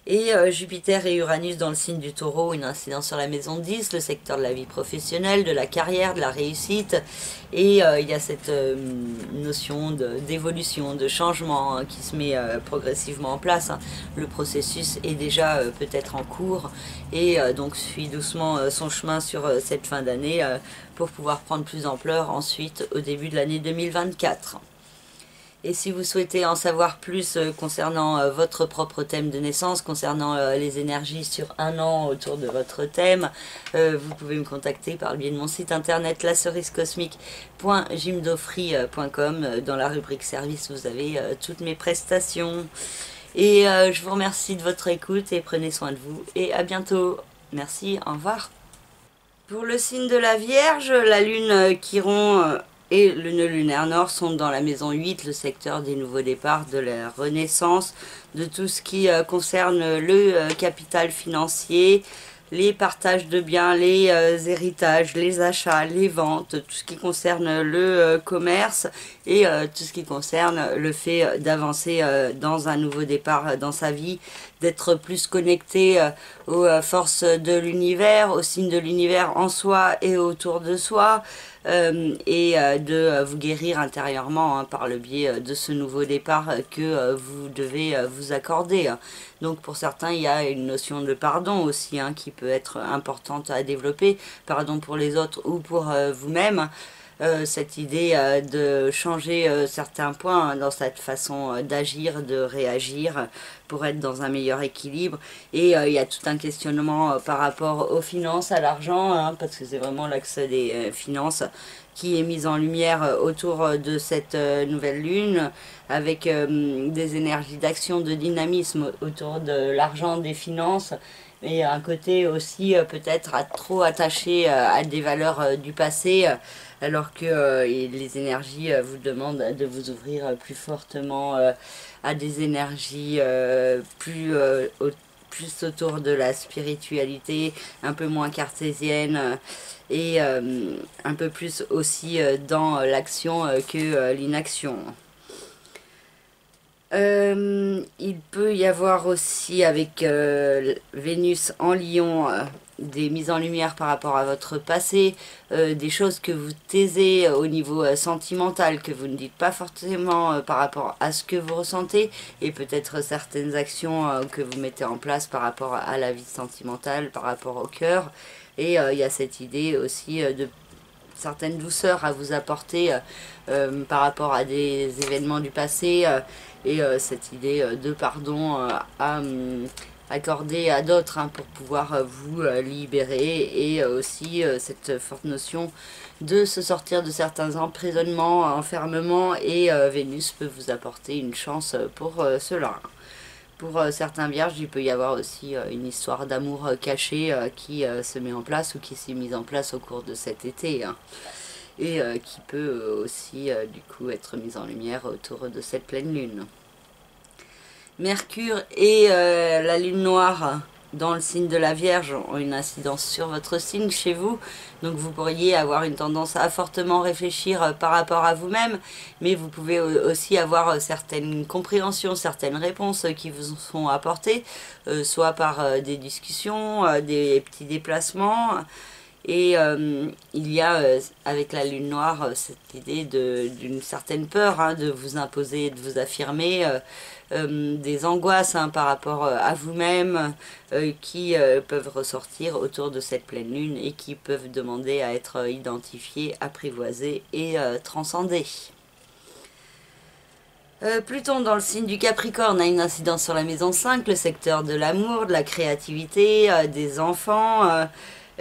Et Jupiter et Uranus dans le signe du Taureau, une incidence sur la maison 10, le secteur de la vie professionnelle, de la carrière, de la réussite. Et il y a cette notion d'évolution, de changement hein, qui se met progressivement en place. Hein. Le processus est déjà peut-être en cours et donc suit doucement son chemin sur cette fin d'année pour pouvoir prendre plus d'ampleur ensuite au début de l'année 2024. Et si vous souhaitez en savoir plus concernant votre propre thème de naissance, concernant les énergies sur un an autour de votre thème, vous pouvez me contacter par le biais de mon site internet lacerisecosmique.gymdofree.com. Dans la rubrique service, vous avez toutes mes prestations. Et je vous remercie de votre écoute et prenez soin de vous. Et à bientôt. Merci, au revoir. Pour le signe de la Vierge, la lune Chiron et le nœud lunaire nord sont dans la maison 8, le secteur des nouveaux départs, de la renaissance, de tout ce qui concerne le capital financier, les partages de biens, les héritages, les achats, les ventes, tout ce qui concerne le commerce et tout ce qui concerne le fait d'avancer dans un nouveau départ dans sa vie, d'être plus connecté aux forces de l'univers, aux signes de l'univers en soi et autour de soi, et de vous guérir intérieurement hein, par le biais de ce nouveau départ que vous devez vous accorder. Hein. Donc pour certains, il y a une notion de pardon aussi hein, qui peut être importante à développer, pardon pour les autres ou pour vous-même. Cette idée de changer certains points hein, dans cette façon d'agir, de réagir pour être dans un meilleur équilibre. Et il y a tout un questionnement par rapport aux finances, à l'argent, hein, parce que c'est vraiment l'axe des finances qui est mis en lumière autour de cette nouvelle lune, avec des énergies d'action, de dynamisme autour de l'argent, des finances, et un côté aussi peut-être trop attaché à des valeurs du passé, alors que les énergies vous demandent de vous ouvrir plus fortement à des énergies plus autour de la spiritualité, un peu moins cartésienne et un peu plus aussi dans l'action que l'inaction. Il peut y avoir aussi avec Vénus en Lion des mises en lumière par rapport à votre passé, des choses que vous taisez au niveau sentimental, que vous ne dites pas forcément par rapport à ce que vous ressentez, et peut-être certaines actions que vous mettez en place par rapport à la vie sentimentale, par rapport au cœur. Et il y a cette idée aussi de certaines douceurs à vous apporter par rapport à des événements du passé et cette idée de pardon à accorder à d'autres pour pouvoir vous libérer et aussi cette forte notion de se sortir de certains emprisonnements, enfermements et Vénus peut vous apporter une chance pour cela. Pour certains vierges, il peut y avoir aussi une histoire d'amour caché qui se met en place ou qui s'est mise en place au cours de cet été. Et qui peut aussi du coup être mise en lumière autour de cette pleine lune. Mercure et la lune noire dans le signe de la Vierge ont une incidence sur votre signe chez vous, donc vous pourriez avoir une tendance à fortement réfléchir par rapport à vous-même, mais vous pouvez aussi avoir certaines compréhensions, certaines réponses qui vous sont apportées, soit par des discussions, des petits déplacements. Et il y a avec la lune noire cette idée d'une certaine peur de vous imposer, de vous affirmer, des angoisses par rapport à vous-même qui peuvent ressortir autour de cette pleine lune et qui peuvent demander à être identifiées, apprivoisées et transcendées. Pluton dans le signe du Capricorne a une incidence sur la maison 5, le secteur de l'amour, de la créativité, des enfants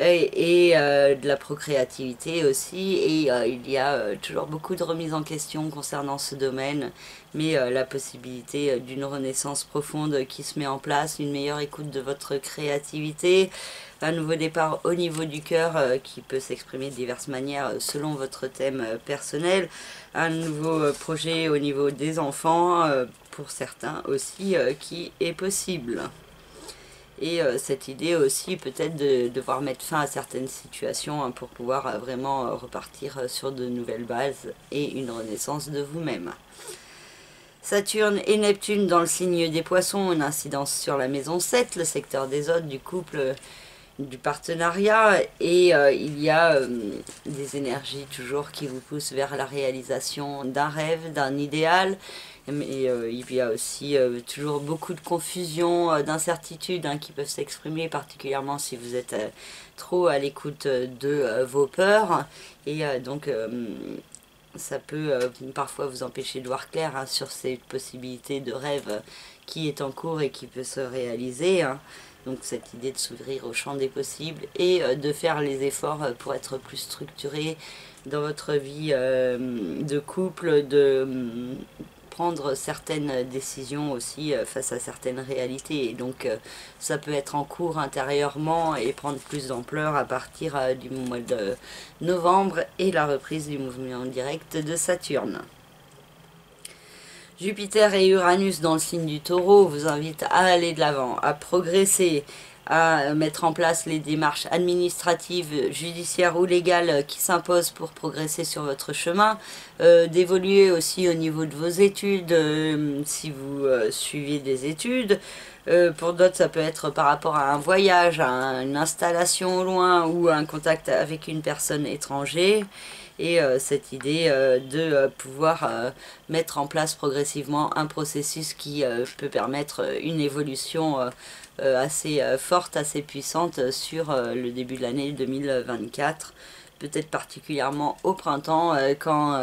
et de la procréativité aussi. Et il y a toujours beaucoup de remises en question concernant ce domaine, mais la possibilité d'une renaissance profonde qui se met en place, une meilleure écoute de votre créativité, un nouveau départ au niveau du cœur qui peut s'exprimer de diverses manières selon votre thème personnel, un nouveau projet au niveau des enfants, pour certains aussi, qui est possible. Et cette idée aussi peut-être de devoir mettre fin à certaines situations pour pouvoir vraiment repartir sur de nouvelles bases et une renaissance de vous-même. Saturne et Neptune dans le signe des Poissons ont une incidence sur la maison 7, le secteur des hôtes, du couple, du partenariat, et il y a des énergies toujours qui vous poussent vers la réalisation d'un rêve, d'un idéal, mais il y a aussi toujours beaucoup de confusion, d'incertitudes qui peuvent s'exprimer, particulièrement si vous êtes trop à l'écoute de vos peurs, et donc ça peut parfois vous empêcher de voir clair sur cette possibilité de rêve qui est en cours et qui peut se réaliser. Donc cette idée de s'ouvrir au champ des possibles et de faire les efforts pour être plus structuré dans votre vie de couple, de prendre certaines décisions aussi face à certaines réalités. Et donc ça peut être en cours intérieurement et prendre plus d'ampleur à partir du mois de novembre et la reprise du mouvement direct de Saturne. Jupiter et Uranus dans le signe du Taureau vous invitent à aller de l'avant, à progresser, à mettre en place les démarches administratives, judiciaires ou légales qui s'imposent pour progresser sur votre chemin, d'évoluer aussi au niveau de vos études, si vous suivez des études. Pour d'autres, ça peut être par rapport à un voyage, à une installation au loin ou un contact avec une personne étrangère. Et cette idée de pouvoir mettre en place progressivement un processus qui peut permettre une évolution assez forte, assez puissante sur le début de l'année 2024, peut-être particulièrement au printemps quand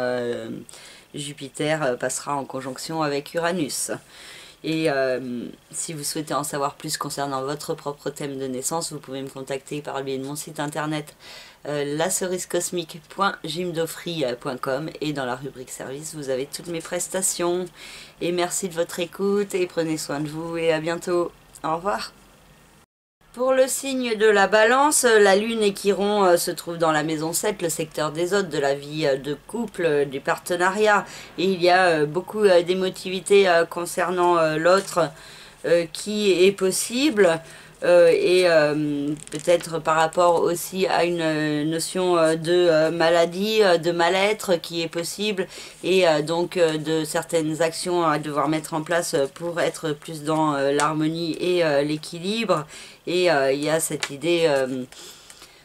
Jupiter passera en conjonction avec Uranus. Et si vous souhaitez en savoir plus concernant votre propre thème de naissance, vous pouvez me contacter par le biais de mon site internet lacerisecosmique.gymdofree.com et dans la rubrique service, vous avez toutes mes prestations. Et merci de votre écoute et prenez soin de vous et à bientôt. Au revoir. Pour le signe de la Balance, la Lune et Chiron se trouvent dans la maison 7, le secteur des hôtes, de la vie de couple, du partenariat. Et il y a beaucoup d'émotivité concernant l'autre qui est possible. peut-être par rapport aussi à une notion de maladie, de mal-être qui est possible et donc de certaines actions à devoir mettre en place pour être plus dans l'harmonie et l'équilibre. Et il y a cette idée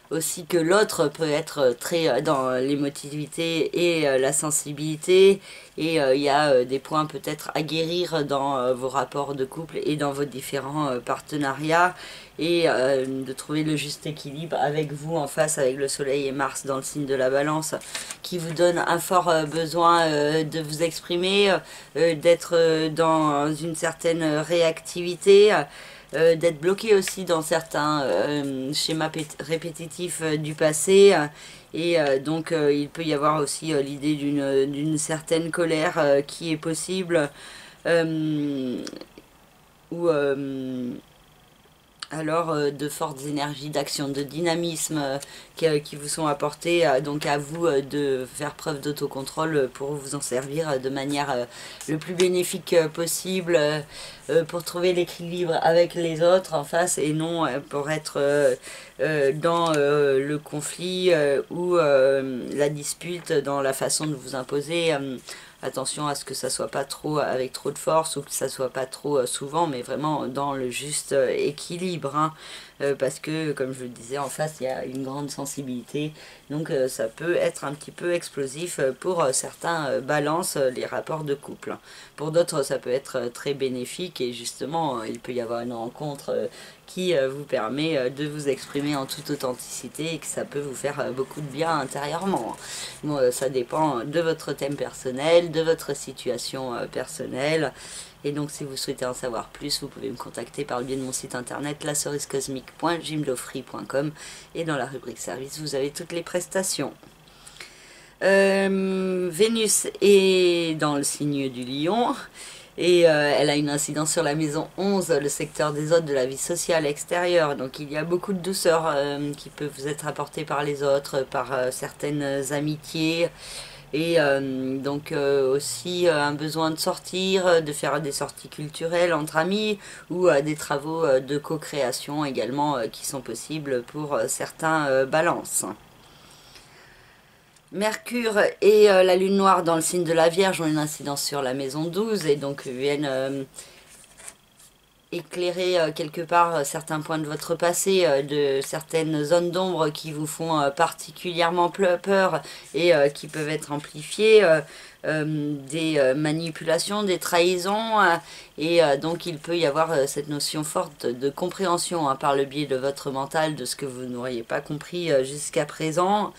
aussi que l'autre peut être très dans l'émotivité et la sensibilité, et il y a des points peut-être à guérir dans vos rapports de couple et dans vos différents partenariats, et de trouver le juste équilibre avec vous en face, avec le soleil et Mars dans le signe de la balance, qui vous donne un fort besoin de vous exprimer, d'être dans une certaine réactivité, d'être bloqué aussi dans certains schémas répétitifs du passé, et donc il peut y avoir aussi l'idée d'une certaine colère qui est possible, ou alors de fortes énergies d'action, de dynamisme qui vous sont apportées, donc à vous de faire preuve d'autocontrôle pour vous en servir de manière le plus bénéfique possible, pour trouver l'équilibre avec les autres en face, et non pour être dans le conflit ou la dispute, dans la façon de vous imposer. Attention à ce que ça soit pas trop avec trop de force, ou que ça soit pas trop souvent, mais vraiment dans le juste équilibre, hein. Parce que, comme je le disais, en face il y a une grande sensibilité, donc ça peut être un petit peu explosif pour certains balances les rapports de couple. Pour d'autres ça peut être très bénéfique, et justement il peut y avoir une rencontre qui vous permet de vous exprimer en toute authenticité, et que ça peut vous faire beaucoup de bien intérieurement. Bon, ça dépend de votre thème personnel, de votre situation personnelle. Et donc si vous souhaitez en savoir plus, vous pouvez me contacter par le biais de mon site internet lacerisecosmique.jimlofree.com, et dans la rubrique service vous avez toutes les prestations. Vénus est dans le signe du Lion, et elle a une incidence sur la maison 11, le secteur des autres, de la vie sociale extérieure. Donc il y a beaucoup de douceur qui peut vous être apportée par les autres, par certaines amitiés, et donc aussi un besoin de sortir, de faire des sorties culturelles entre amis, ou des travaux de co-création également qui sont possibles pour certains balances. Mercure et la lune noire dans le signe de la Vierge ont une incidence sur la maison 12, et donc viennent éclairer quelque part certains points de votre passé, de certaines zones d'ombre qui vous font particulièrement peur, et qui peuvent être amplifiées, des manipulations, des trahisons, et donc il peut y avoir cette notion forte de compréhension, hein, par le biais de votre mental, de ce que vous n'auriez pas compris jusqu'à présent,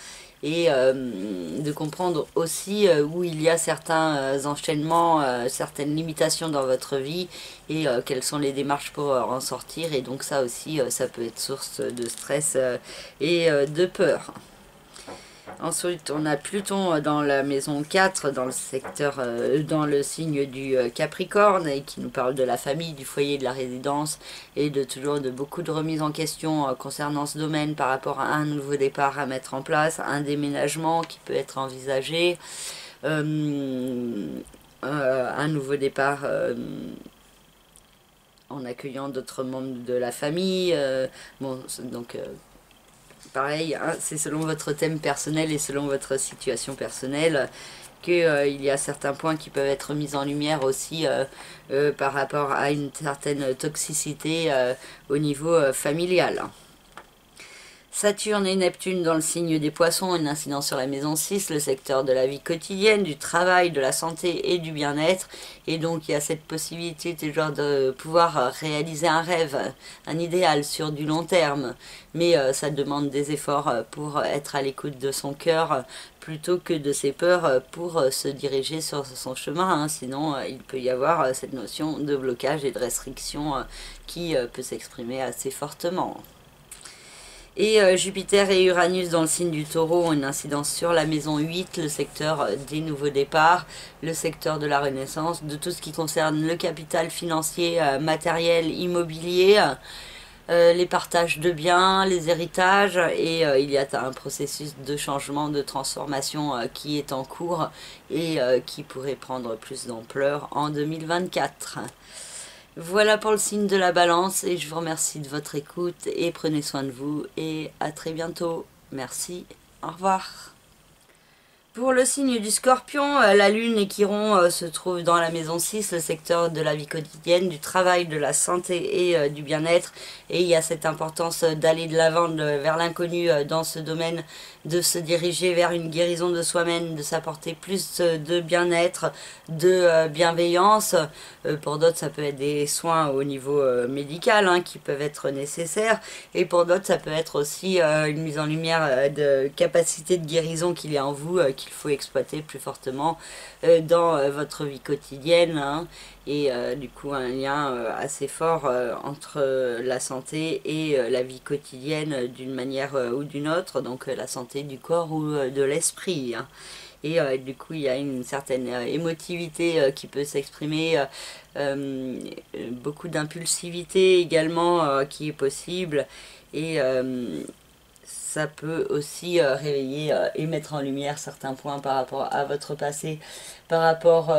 et de comprendre aussi où il y a certains enchaînements, certaines limitations dans votre vie, et quelles sont les démarches pour en sortir. Et donc ça aussi, ça peut être source de stress et de peur. Ensuite, on a Pluton dans la maison 4, dans le secteur, dans le signe du Capricorne, et qui nous parle de la famille, du foyer, de la résidence, et de beaucoup de remises en question concernant ce domaine par rapport à un nouveau départ à mettre en place, un déménagement qui peut être envisagé, un nouveau départ en accueillant d'autres membres de la famille. Bon, donc pareil, hein, c'est selon votre thème personnel et selon votre situation personnelle qu'il y a certains points qui peuvent être mis en lumière aussi par rapport à une certaine toxicité au niveau familial. Saturne et Neptune dans le signe des Poissons ont une incidence sur la maison 6, le secteur de la vie quotidienne, du travail, de la santé et du bien-être. Et donc il y a cette possibilité de pouvoir réaliser un rêve, un idéal sur du long terme. Mais ça demande des efforts pour être à l'écoute de son cœur plutôt que de ses peurs pour se diriger sur son chemin, hein. Sinon il peut y avoir cette notion de blocage et de restriction qui peut s'exprimer assez fortement. Et Jupiter et Uranus dans le signe du Taureau ont une incidence sur la maison 8, le secteur des nouveaux départs, le secteur de la renaissance, de tout ce qui concerne le capital financier, matériel, immobilier, les partages de biens, les héritages, et il y a un processus de changement, de transformation qui est en cours, et qui pourrait prendre plus d'ampleur en 2024. Voilà pour le signe de la balance et je vous remercie de votre écoute et prenez soin de vous et à très bientôt. Merci, au revoir. Pour le signe du Scorpion, la Lune et Chiron se trouvent dans la maison 6, le secteur de la vie quotidienne, du travail, de la santé et du bien-être. Et il y a cette importance d'aller de l'avant vers l'inconnu dans ce domaine, de se diriger vers une guérison de soi-même, de s'apporter plus de bien-être, de bienveillance. Pour d'autres, ça peut être des soins au niveau médical hein, qui peuvent être nécessaires. Et pour d'autres, ça peut être aussi une mise en lumière de capacité de guérison qu'il y a en vous, qu'il faut exploiter plus fortement dans votre vie quotidienne hein, et du coup un lien assez fort entre la santé et la vie quotidienne d'une manière ou d'une autre, donc la santé du corps ou de l'esprit hein. Et du coup il y a une certaine émotivité qui peut s'exprimer, beaucoup d'impulsivité également qui est possible et ça peut aussi réveiller et mettre en lumière certains points par rapport à votre passé, par rapport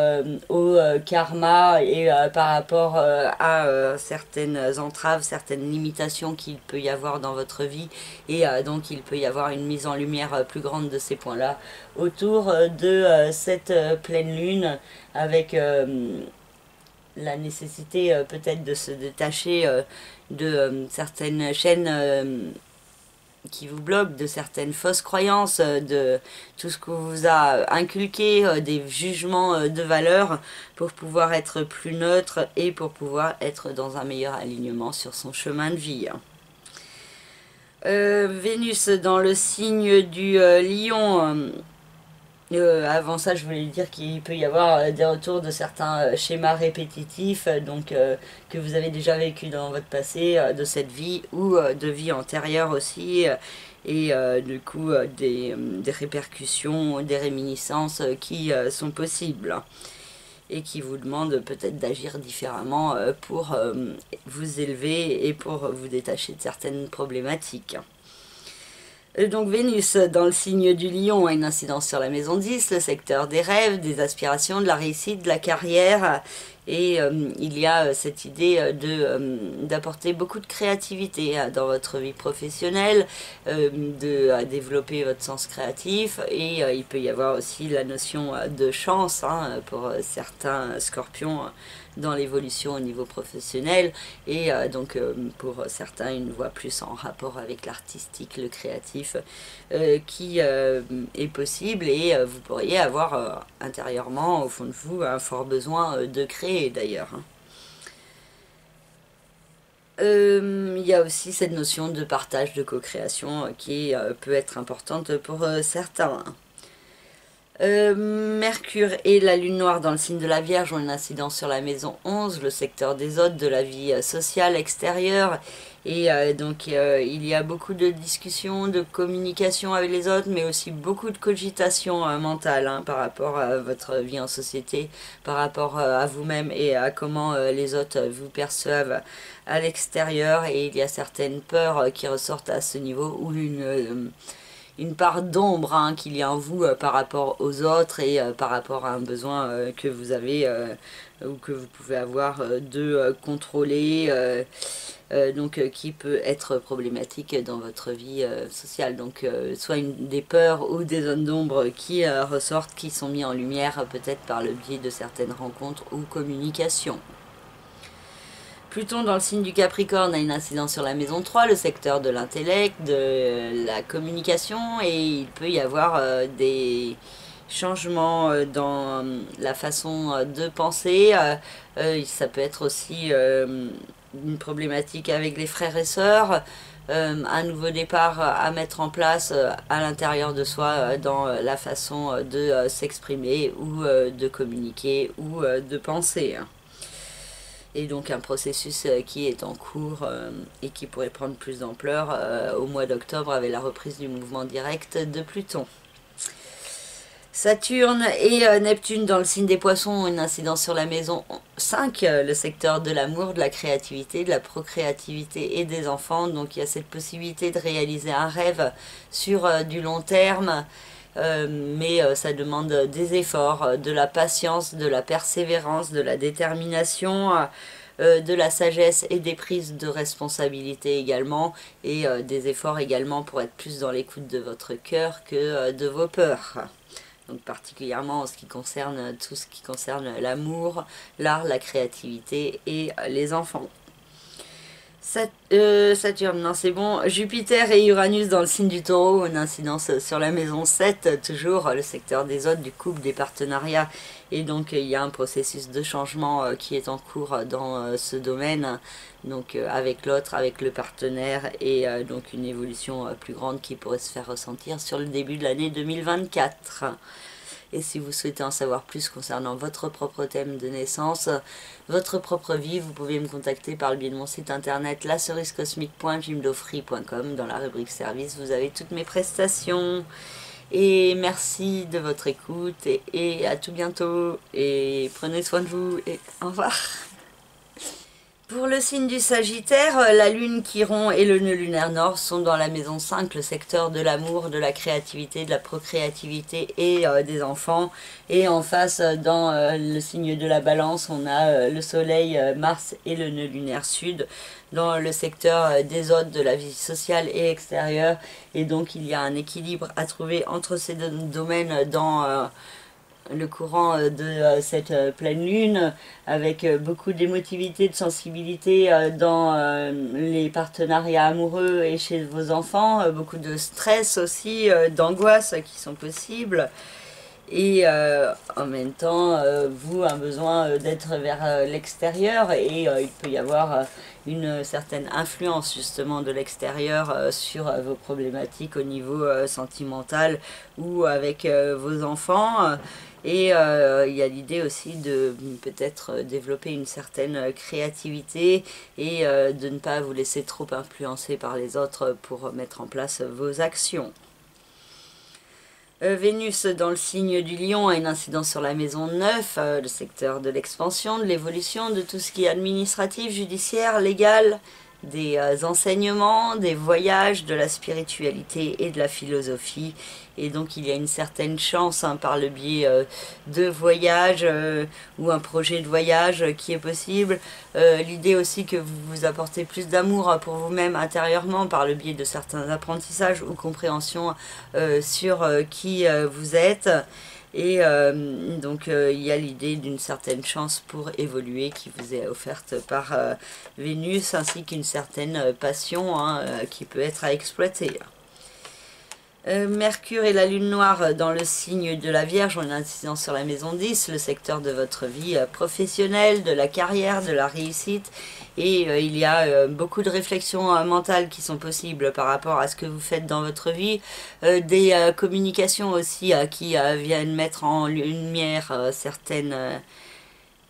au karma et par rapport à certaines entraves, certaines limitations qu'il peut y avoir dans votre vie. Et donc il peut y avoir une mise en lumière plus grande de ces points-là autour de cette pleine lune avec la nécessité peut-être de se détacher de certaines chaînes qui vous bloque, de certaines fausses croyances, de tout ce qu'on vous a inculqué, des jugements de valeur pour pouvoir être plus neutre et pour pouvoir être dans un meilleur alignement sur son chemin de vie. Vénus dans le signe du lion. Avant ça, je voulais dire qu'il peut y avoir des retours de certains schémas répétitifs donc, que vous avez déjà vécu dans votre passé, de cette vie ou de vie antérieure aussi, et du coup des répercussions, des réminiscences qui sont possibles et qui vous demandent peut-être d'agir différemment pour vous élever et pour vous détacher de certaines problématiques. Donc Vénus dans le signe du lion a une incidence sur la maison 10, le secteur des rêves, des aspirations, de la réussite, de la carrière. Et il y a cette idée d'apporter beaucoup de créativité dans votre vie professionnelle, de développer votre sens créatif. Et il peut y avoir aussi la notion de chance hein, pour certains scorpions dans l'évolution au niveau professionnel et donc pour certains une voie plus en rapport avec l'artistique, le créatif qui est possible et vous pourriez avoir intérieurement au fond de vous un fort besoin de créer d'ailleurs. Il y a aussi cette notion de partage, de co-création qui peut être importante pour certains. Mercure et la lune noire dans le signe de la Vierge ont une incidence sur la maison 11, le secteur des autres, de la vie sociale extérieure. Et donc il y a beaucoup de discussions, de communication avec les autres, mais aussi beaucoup de cogitation mentale hein, par rapport à votre vie en société, par rapport à vous-même et à comment les autres vous perçoivent à l'extérieur. Et il y a certaines peurs qui ressortent à ce niveau où une part d'ombre hein, qu'il y a en vous par rapport aux autres et par rapport à un besoin que vous avez ou que vous pouvez avoir de contrôler, donc qui peut être problématique dans votre vie sociale. Donc soit des peurs ou des zones d'ombre qui ressortent, qui sont mis en lumière peut-être par le biais de certaines rencontres ou communications. Pluton dans le signe du Capricorne a une incidence sur la maison 3, le secteur de l'intellect, de la communication, et il peut y avoir des changements dans la façon de penser. Ça peut être aussi une problématique avec les frères et sœurs, un nouveau départ à mettre en place à l'intérieur de soi dans la façon de s'exprimer ou de communiquer ou de penser. Et donc un processus qui est en cours et qui pourrait prendre plus d'ampleur au mois d'octobre avec la reprise du mouvement direct de Pluton. Saturne et Neptune dans le signe des Poissons ont une incidence sur la maison 5, le secteur de l'amour, de la créativité, de la procréativité et des enfants. Donc il y a cette possibilité de réaliser un rêve sur du long terme. Mais ça demande des efforts, de la patience, de la persévérance, de la détermination, de la sagesse et des prises de responsabilité également, et des efforts également pour être plus dans l'écoute de votre cœur que de vos peurs. Donc particulièrement en ce qui concerne tout ce qui concerne l'amour, l'art, la créativité et les enfants. Saturne, non c'est bon. Jupiter et Uranus dans le signe du Taureau, une incidence sur la maison 7, toujours le secteur des hôtes, du couple, des partenariats. Et donc il y a un processus de changement qui est en cours dans ce domaine, donc avec l'autre, avec le partenaire, et donc une évolution plus grande qui pourrait se faire ressentir sur le début de l'année 2024. Et si vous souhaitez en savoir plus concernant votre propre thème de naissance, votre propre vie, vous pouvez me contacter par le biais de mon site internet lacerisecosmique.jimdofree.com. Dans la rubrique service, vous avez toutes mes prestations. Et merci de votre écoute et à tout bientôt. Et prenez soin de vous et au revoir. Pour le signe du Sagittaire, la lune, Chiron et le nœud lunaire nord sont dans la maison 5, le secteur de l'amour, de la créativité, de la procréativité et des enfants. Et en face, dans le signe de la balance, on a le soleil, Mars et le nœud lunaire sud dans le secteur des hôtes, de la vie sociale et extérieure. Et donc il y a un équilibre à trouver entre ces deux domaines dans le courant de cette pleine lune, avec beaucoup d'émotivité, de sensibilité dans les partenariats amoureux et chez vos enfants, beaucoup de stress aussi, d'angoisse qui sont possibles, et en même temps vous un besoin d'être vers l'extérieur, et il peut y avoir une certaine influence justement de l'extérieur sur vos problématiques au niveau sentimental ou avec vos enfants. Et il y a l'idée aussi de peut-être développer une certaine créativité et de ne pas vous laisser trop influencer par les autres pour mettre en place vos actions. Vénus dans le signe du Lion a une incidence sur la maison 9, le secteur de l'expansion, de l'évolution, de tout ce qui est administratif, judiciaire, légal, des enseignements, des voyages, de la spiritualité et de la philosophie. Et donc il y a une certaine chance par le biais de voyages ou un projet de voyage qui est possible. L'idée aussi que vous vous apportez plus d'amour pour vous-même intérieurement par le biais de certains apprentissages ou compréhensions sur qui vous êtes. Et donc il y a l'idée d'une certaine chance pour évoluer qui vous est offerte par Vénus, ainsi qu'une certaine passion qui peut être à exploiter. Mercure et la lune noire dans le signe de la Vierge ont une incidence sur la maison 10, le secteur de votre vie professionnelle, de la carrière, de la réussite. Et il y a beaucoup de réflexions mentales qui sont possibles par rapport à ce que vous faites dans votre vie. Des communications aussi qui viennent mettre en lumière certaines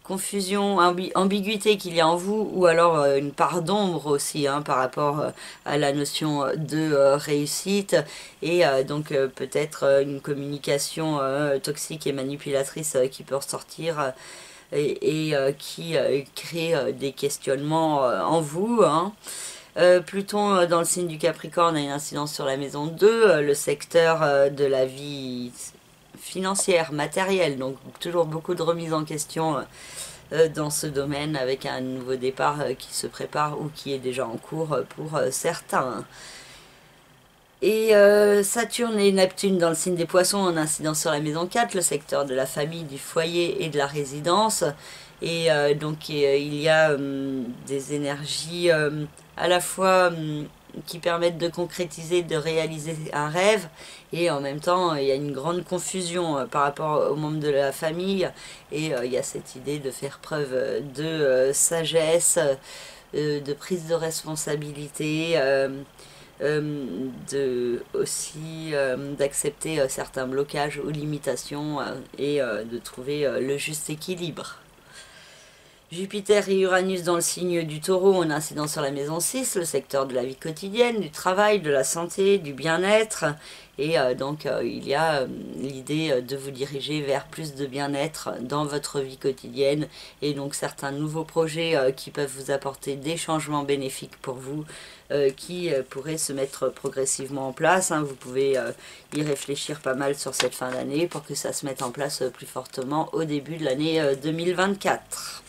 confusion, ambiguïté qu'il y a en vous, ou alors une part d'ombre aussi par rapport à la notion de réussite, et donc peut-être une communication toxique et manipulatrice qui peut ressortir et qui crée des questionnements en vous. Pluton dans le signe du Capricorne a une incidence sur la maison 2, le secteur de la vie financière, matérielle, donc toujours beaucoup de remises en question dans ce domaine, avec un nouveau départ qui se prépare ou qui est déjà en cours pour certains. Et Saturne et Neptune dans le signe des Poissons en incidence sur la maison 4, le secteur de la famille, du foyer et de la résidence. Et donc il y a des énergies à la fois qui permettent de concrétiser, de réaliser un rêve, et en même temps il y a une grande confusion par rapport aux membres de la famille, et il y a cette idée de faire preuve de sagesse, de prise de responsabilité, aussi d'accepter certains blocages ou limitations et de trouver le juste équilibre. Jupiter et Uranus dans le signe du Taureau ont une incidence sur la maison 6, le secteur de la vie quotidienne, du travail, de la santé, du bien-être. Et donc il y a l'idée de vous diriger vers plus de bien-être dans votre vie quotidienne, et donc certains nouveaux projets qui peuvent vous apporter des changements bénéfiques pour vous, qui pourraient se mettre progressivement en place. Vous pouvez y réfléchir pas mal sur cette fin d'année pour que ça se mette en place plus fortement au début de l'année 2024.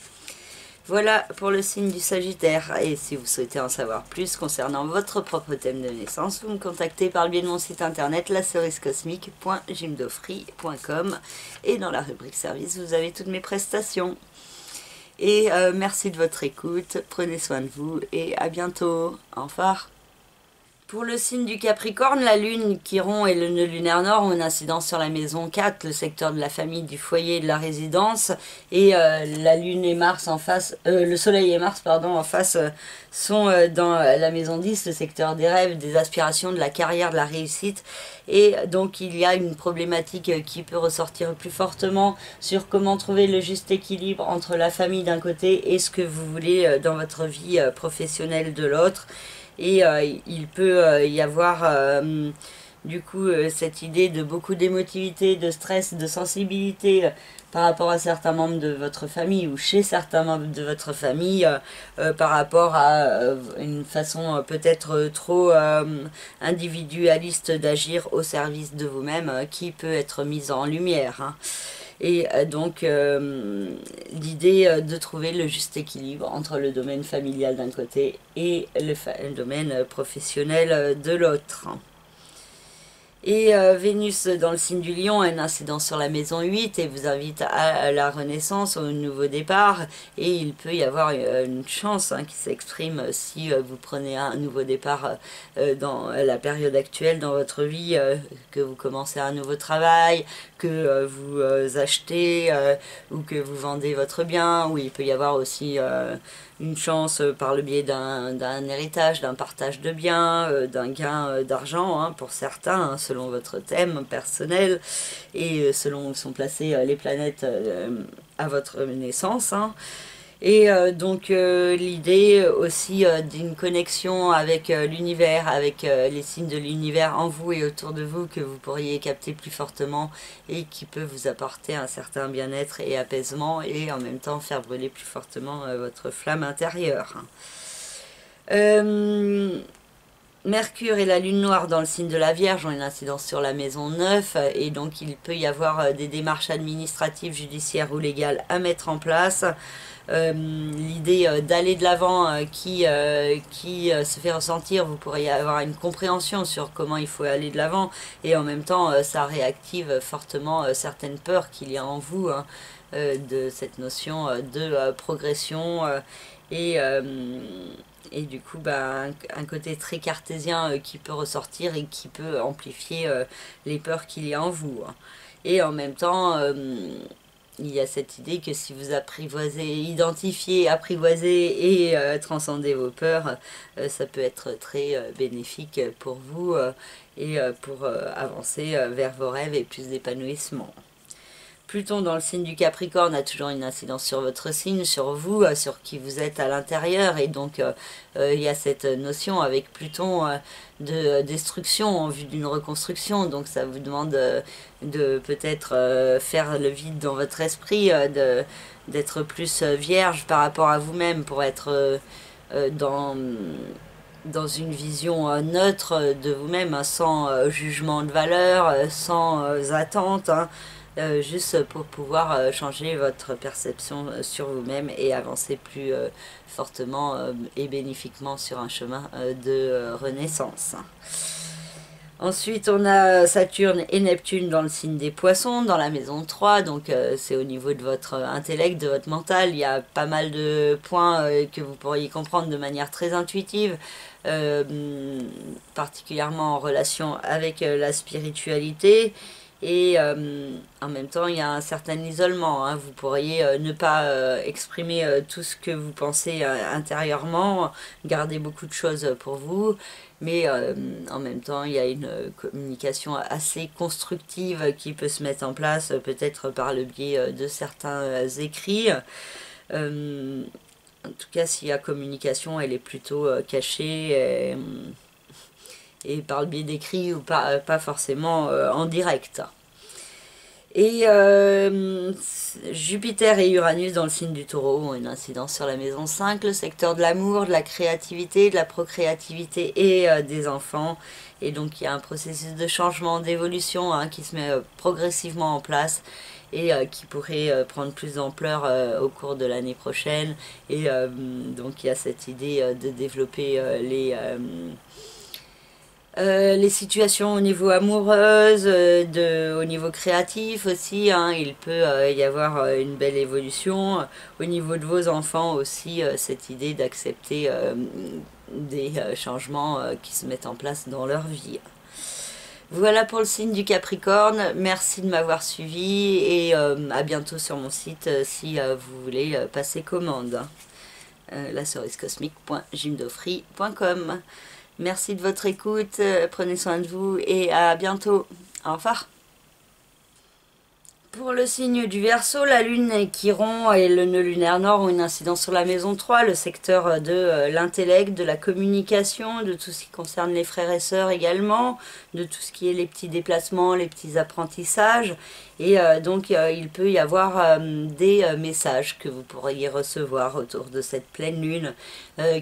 Voilà pour le signe du Sagittaire. Et si vous souhaitez en savoir plus concernant votre propre thème de naissance, vous me contactez par le biais de mon site internet lacerisecosmique.gymdofree.com et dans la rubrique service, vous avez toutes mes prestations. Et merci de votre écoute, prenez soin de vous et à bientôt. Au revoir. Pour le signe du Capricorne, la lune, Chiron et le nœud lunaire nord ont une incidence sur la maison 4, le secteur de la famille, du foyer et de la résidence. Et la lune et Mars en face, le soleil et Mars pardon, en face sont dans la maison 10, le secteur des rêves, des aspirations, de la carrière, de la réussite. Et donc il y a une problématique qui peut ressortir plus fortement sur comment trouver le juste équilibre entre la famille d'un côté et ce que vous voulez dans votre vie professionnelle de l'autre. Et il peut y avoir du coup cette idée de beaucoup d'émotivité, de stress, de sensibilité par rapport à certains membres de votre famille ou chez certains membres de votre famille par rapport à une façon peut-être trop individualiste d'agir au service de vous-même qui peut être mise en lumière, hein. Et donc l'idée de trouver le juste équilibre entre le domaine familial d'un côté et le domaine professionnel de l'autre. Et Vénus dans le signe du Lion a une incidence sur la maison 8 et vous invite à la renaissance, au nouveau départ. Et il peut y avoir une chance qui s'exprime si vous prenez un nouveau départ dans la période actuelle dans votre vie, que vous commencez un nouveau travail, que vous achetez ou que vous vendez votre bien, ou il peut y avoir aussi une chance par le biais d'un héritage, d'un partage de biens, d'un gain d'argent hein, pour certains, hein, selon votre thème personnel et selon où sont placées les planètes à votre naissance. Hein. Et donc l'idée aussi d'une connexion avec l'univers, avec les signes de l'univers en vous et autour de vous que vous pourriez capter plus fortement et qui peut vous apporter un certain bien-être et apaisement et en même temps faire brûler plus fortement votre flamme intérieure. Mercure et la lune noire dans le signe de la Vierge ont une incidence sur la maison 9 et donc il peut y avoir des démarches administratives, judiciaires ou légales à mettre en place. L'idée d'aller de l'avant qui se fait ressentir, vous pourriez avoir une compréhension sur comment il faut aller de l'avant et en même temps ça réactive fortement certaines peurs qu'il y a en vous hein, de cette notion de progression et du coup un côté très cartésien qui peut ressortir et qui peut amplifier les peurs qu'il y a en vous hein. Et en même temps il y a cette idée que si vous identifiez, apprivoisez et transcendez vos peurs, ça peut être très bénéfique pour vous et pour avancer vers vos rêves et plus d'épanouissement. Pluton dans le signe du Capricorne a toujours une incidence sur votre signe, sur vous, sur qui vous êtes à l'intérieur. Et donc, il y a cette notion avec Pluton de destruction en vue d'une reconstruction. Donc, ça vous demande de peut-être faire le vide dans votre esprit, d'être plus vierge par rapport à vous-même pour être dans une vision neutre de vous-même, hein, sans jugement de valeur, sans attente, hein. Juste pour pouvoir changer votre perception sur vous-même et avancer plus fortement et bénéfiquement sur un chemin de renaissance. Ensuite, on a Saturne et Neptune dans le signe des Poissons, dans la maison 3, donc c'est au niveau de votre intellect, de votre mental. Il y a pas mal de points que vous pourriez comprendre de manière très intuitive, particulièrement en relation avec la spiritualité. Et en même temps, il y a un certain isolement. Hein. Vous pourriez ne pas exprimer tout ce que vous pensez intérieurement, garder beaucoup de choses pour vous. Mais en même temps, il y a une communication assez constructive qui peut se mettre en place, peut-être par le biais de certains écrits. En tout cas, s'il y a communication, elle est plutôt cachée et par le biais d'écrits ou pas forcément en direct. Et Jupiter et Uranus dans le signe du Taureau ont une incidence sur la maison 5, le secteur de l'amour, de la créativité, de la procréativité et des enfants. Et donc il y a un processus de changement, d'évolution hein, qui se met progressivement en place. et qui pourrait prendre plus d'ampleur au cours de l'année prochaine. Et donc il y a cette idée de développer les situations au niveau amoureuse, au niveau créatif aussi, hein, il peut y avoir une belle évolution. Au niveau de vos enfants aussi, cette idée d'accepter des changements qui se mettent en place dans leur vie. Voilà pour le signe du Capricorne, merci de m'avoir suivi et à bientôt sur mon site si vous voulez passer commande. lacerisecosmique.jimdofry.com. Merci de votre écoute, prenez soin de vous et à bientôt. Au revoir. Pour le signe du Verseau, la lune et Chiron et le nœud lunaire nord ont une incidence sur la maison 3, le secteur de l'intellect, de la communication, de tout ce qui concerne les frères et sœurs également, de tout ce qui est les petits déplacements, les petits apprentissages. Et donc il peut y avoir des messages que vous pourriez recevoir autour de cette pleine lune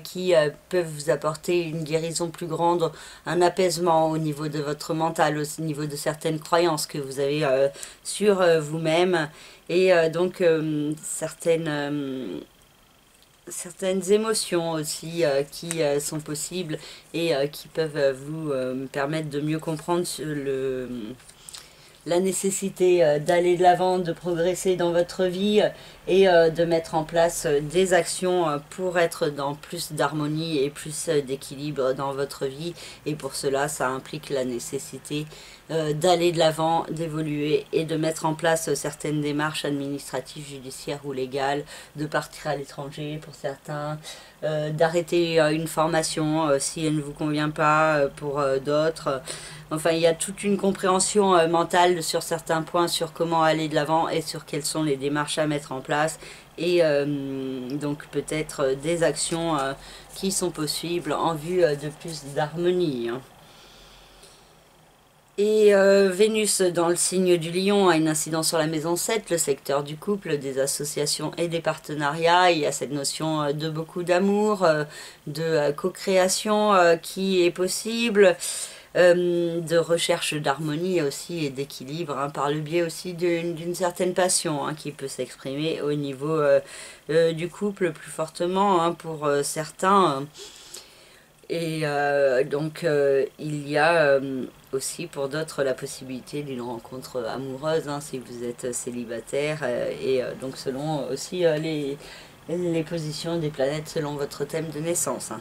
qui peuvent vous apporter une guérison plus grande, un apaisement au niveau de votre mental, au niveau de certaines croyances que vous avez sur vous-même et donc certaines émotions aussi qui sont possibles et qui peuvent vous permettre de mieux comprendre la nécessité d'aller de l'avant, de progresser dans votre vie et de mettre en place des actions pour être dans plus d'harmonie et plus d'équilibre dans votre vie. Et pour cela, ça implique la nécessité d'aller de l'avant, d'évoluer et de mettre en place certaines démarches administratives, judiciaires ou légales, de partir à l'étranger pour certains, d'arrêter une formation si elle ne vous convient pas pour d'autres. Enfin, il y a toute une compréhension mentale sur certains points, sur comment aller de l'avant et sur quelles sont les démarches à mettre en place. Et donc peut-être des actions qui sont possibles en vue de plus d'harmonie. Et Vénus dans le signe du Lion a une incidence sur la maison 7, le secteur du couple, des associations et des partenariats. Il y a cette notion de beaucoup d'amour, de co-création qui est possible. De recherche d'harmonie aussi et d'équilibre hein, par le biais aussi d'une certaine passion hein, qui peut s'exprimer au niveau du couple plus fortement hein, pour certains et donc il y a aussi pour d'autres la possibilité d'une rencontre amoureuse hein, si vous êtes célibataire et donc selon aussi les positions des planètes selon votre thème de naissance hein.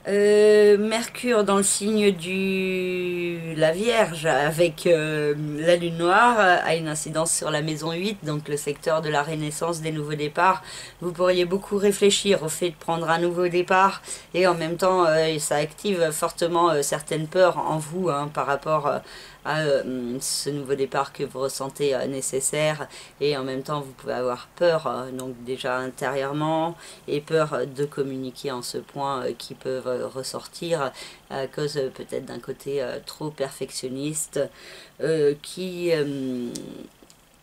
Mercure dans le signe de la Vierge avec la lune noire a une incidence sur la maison 8, donc le secteur de la renaissance, des nouveaux départs. Vous pourriez beaucoup réfléchir au fait de prendre un nouveau départ et en même temps ça active fortement certaines peurs en vous hein, par rapport à ce nouveau départ que vous ressentez nécessaire et en même temps vous pouvez avoir peur donc déjà intérieurement et peur de communiquer en ce point qui peuvent ressortir à cause peut-être d'un côté trop perfectionniste qui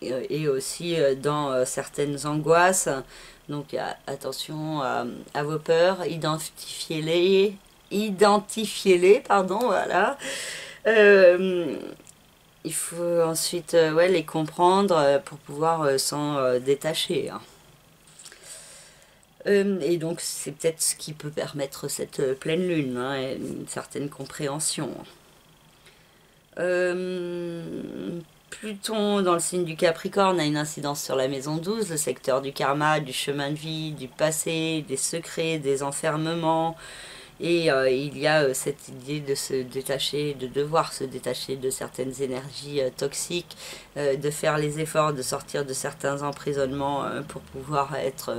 est aussi dans certaines angoisses donc attention à vos peurs, identifiez-les pardon voilà. Il faut ensuite ouais, les comprendre pour pouvoir s'en détacher. Hein. Et donc c'est peut-être ce qui peut permettre cette pleine lune, hein, une certaine compréhension. Pluton dans le signe du Capricorne a une incidence sur la maison 12, le secteur du karma, du chemin de vie, du passé, des secrets, des enfermements. Et il y a cette idée de se détacher, de devoir se détacher de certaines énergies toxiques, de faire les efforts, de sortir de certains emprisonnements pour pouvoir être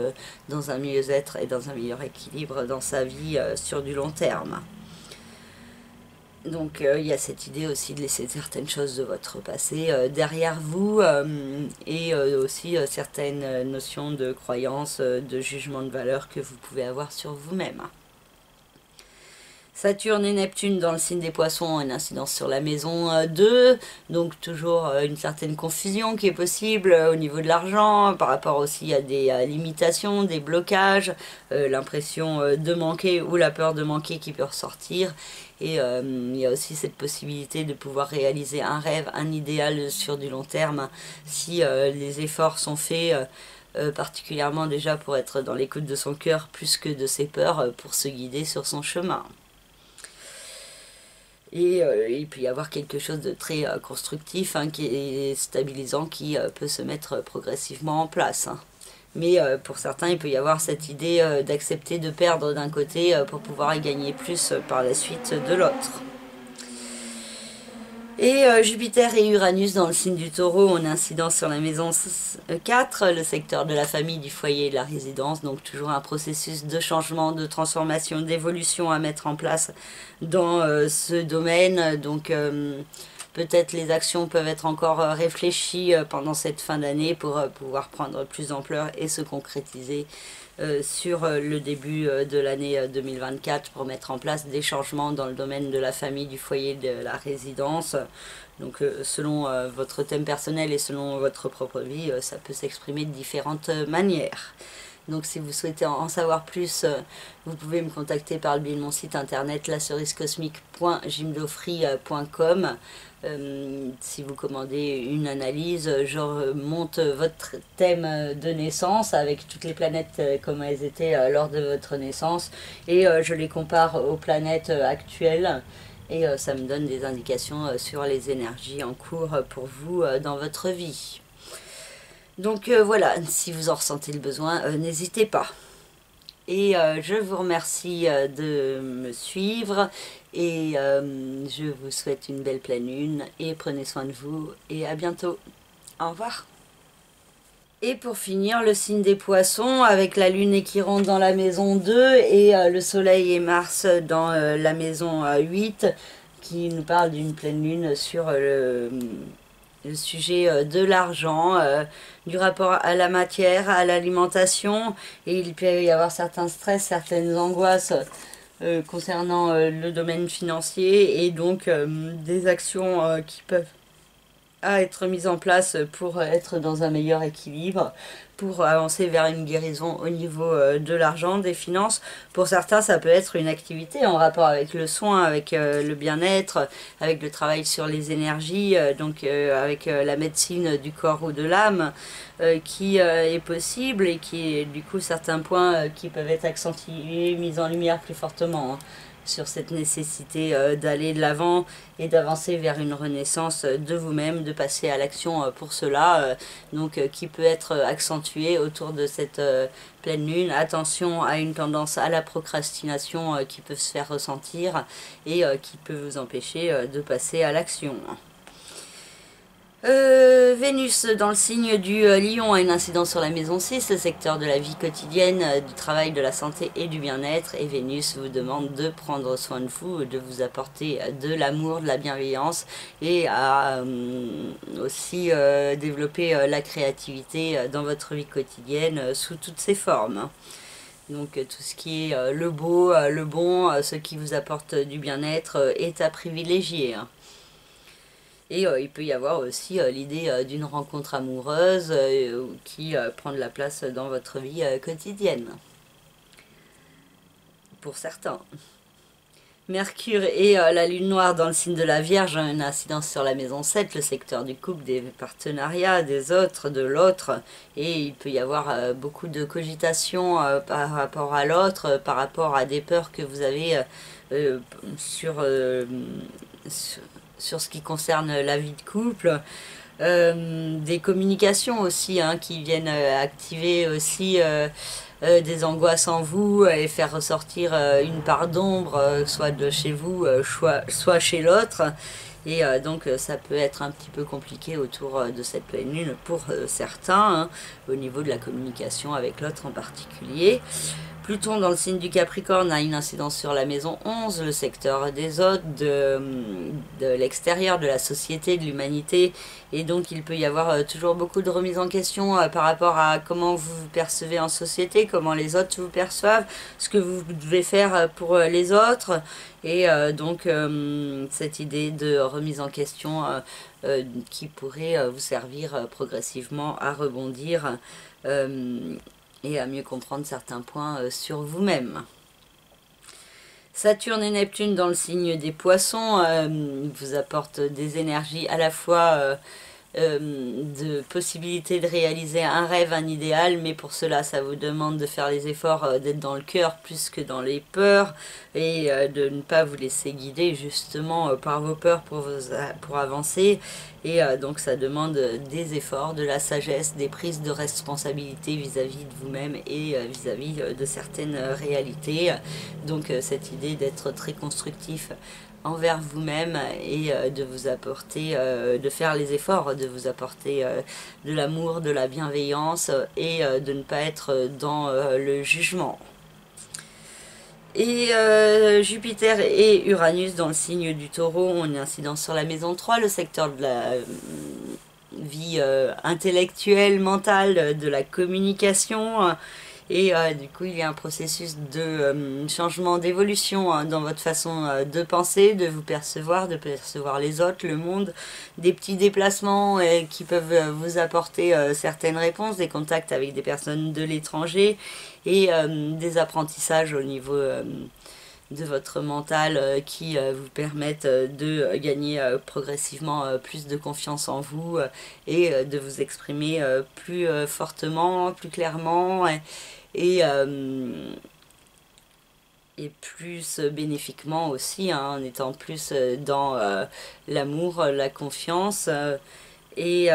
dans un mieux-être et dans un meilleur équilibre dans sa vie sur du long terme. Donc il y a cette idée aussi de laisser certaines choses de votre passé derrière vous et aussi certaines notions de croyances, de jugement de valeur que vous pouvez avoir sur vous-même. Saturne et Neptune dans le signe des Poissons ont une incidence sur la maison 2, donc toujours une certaine confusion qui est possible au niveau de l'argent, par rapport aussi à des limitations, des blocages, l'impression de manquer ou la peur de manquer qui peut ressortir. Et il y a aussi cette possibilité de pouvoir réaliser un rêve, un idéal sur du long terme, si les efforts sont faits particulièrement déjà pour être dans l'écoute de son cœur plus que de ses peurs, pour se guider sur son chemin. Et il peut y avoir quelque chose de très constructif, hein, qui est stabilisant, qui peut se mettre progressivement en place. Hein. Mais pour certains, il peut y avoir cette idée d'accepter de perdre d'un côté pour pouvoir y gagner plus par la suite de l'autre. Et Jupiter et Uranus dans le signe du Taureau ont une incidence sur la maison 4, le secteur de la famille, du foyer et de la résidence. Donc toujours un processus de changement, de transformation, d'évolution à mettre en place dans ce domaine. Donc peut-être les actions peuvent être encore réfléchies pendant cette fin d'année pour pouvoir prendre plus d'ampleur et se concrétiser sur le début de l'année 2024 pour mettre en place des changements dans le domaine de la famille, du foyer, de la résidence. Donc selon votre thème personnel et selon votre propre vie, ça peut s'exprimer de différentes manières. Donc si vous souhaitez en savoir plus, vous pouvez me contacter par le biais de mon site internet lacerisecosmique.gymdofree.com. Si vous commandez une analyse, je monte votre thème de naissance avec toutes les planètes comme elles étaient lors de votre naissance, et je les compare aux planètes actuelles, et ça me donne des indications sur les énergies en cours pour vous dans votre vie. Donc voilà, si vous en ressentez le besoin, n'hésitez pas. Et je vous remercie de me suivre, et je vous souhaite une belle pleine lune, et prenez soin de vous, et à bientôt. Au revoir. Et pour finir, le signe des Poissons, avec la lune qui rentre dans la maison 2 et le soleil et Mars dans la maison 8, qui nous parle d'une pleine lune sur le sujet de l'argent, du rapport à la matière, à l'alimentation, et il peut y avoir certains stress, certaines angoisses concernant le domaine financier, et donc des actions qui peuvent être mises en place pour être dans un meilleur équilibre, pour avancer vers une guérison au niveau de l'argent, des finances. Pour certains, ça peut être une activité en rapport avec le soin, avec le bien-être, avec le travail sur les énergies, donc avec la médecine du corps ou de l'âme, qui est possible, et qui est du coup certains points qui peuvent être accentués, mis en lumière plus fortement, hein, sur cette nécessité d'aller de l'avant et d'avancer vers une renaissance de vous-même, de passer à l'action pour cela, donc qui peut être accentuée autour de cette pleine lune. Attention à une tendance à la procrastination qui peut se faire ressentir et qui peut vous empêcher de passer à l'action. Vénus dans le signe du Lion a une incidence sur la maison 6, le secteur de la vie quotidienne, du travail, de la santé et du bien-être, et Vénus vous demande de prendre soin de vous, de vous apporter de l'amour, de la bienveillance, et à aussi développer la créativité dans votre vie quotidienne sous toutes ses formes. Donc tout ce qui est le beau, le bon, ce qui vous apporte du bien-être est à privilégier. Et il peut y avoir aussi l'idée d'une rencontre amoureuse qui prend de la place dans votre vie quotidienne. Pour certains. Mercure et la lune noire dans le signe de la Vierge ont une incidence sur la maison 7, le secteur du couple, des partenariats, des autres, de l'autre. Et il peut y avoir beaucoup de cogitation par rapport à l'autre, par rapport à des peurs que vous avez sur ce qui concerne la vie de couple, des communications aussi, hein, qui viennent activer aussi des angoisses en vous et faire ressortir une part d'ombre, soit de chez vous, soit chez l'autre. Et donc ça peut être un petit peu compliqué autour de cette pleine lune pour certains, hein, au niveau de la communication avec l'autre en particulier. Pluton dans le signe du Capricorne a une incidence sur la maison 11, le secteur des autres, de l'extérieur, de la société, de l'humanité. Et donc il peut y avoir toujours beaucoup de remises en question par rapport à comment vous vous percevez en société, comment les autres vous perçoivent, ce que vous devez faire pour les autres. Et donc cette idée de remise en question qui pourrait vous servir progressivement à rebondir et à mieux comprendre certains points sur vous-même. Saturne et Neptune dans le signe des Poissons vous apportent des énergies à la fois de possibilité de réaliser un rêve, un idéal, mais pour cela ça vous demande de faire les efforts d'être dans le cœur plus que dans les peurs et de ne pas vous laisser guider justement par vos peurs pour avancer. Et donc ça demande des efforts, de la sagesse, des prises de responsabilité vis-à-vis de vous-même et vis-à-vis de certaines réalités. Donc cette idée d'être très constructif envers vous-même et de vous apporter, de faire les efforts, de vous apporter de l'amour, de la bienveillance et de ne pas être dans le jugement. Et Jupiter et Uranus dans le signe du Taureau ont une incidence sur la maison 3, le secteur de la vie intellectuelle, mentale, de la communication. Et du coup, il y a un processus de changement, d'évolution dans votre façon de penser, de vous percevoir, de percevoir les autres, le monde, des petits déplacements qui peuvent vous apporter certaines réponses, des contacts avec des personnes de l'étranger et des apprentissages au niveau de votre mental qui vous permettent de gagner progressivement plus de confiance en vous et de vous exprimer plus fortement, plus clairement et plus bénéfiquement aussi, hein, en étant plus dans l'amour, la confiance et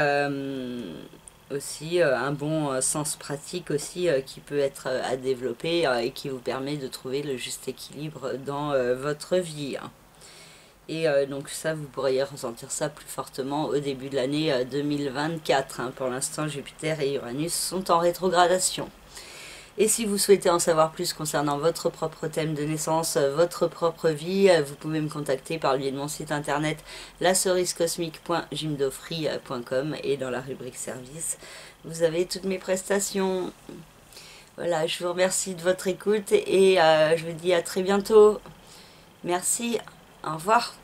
aussi un bon sens pratique aussi qui peut être à développer et qui vous permet de trouver le juste équilibre dans votre vie. Et donc ça, vous pourriez ressentir ça plus fortement au début de l'année 2024. Hein. Pour l'instant, Jupiter et Uranus sont en rétrogradation. Et si vous souhaitez en savoir plus concernant votre propre thème de naissance, votre propre vie, vous pouvez me contacter par le biais de mon site internet lacerisecosmique.jimdofree.com et dans la rubrique service, vous avez toutes mes prestations. Voilà, je vous remercie de votre écoute et je vous dis à très bientôt. Merci, au revoir.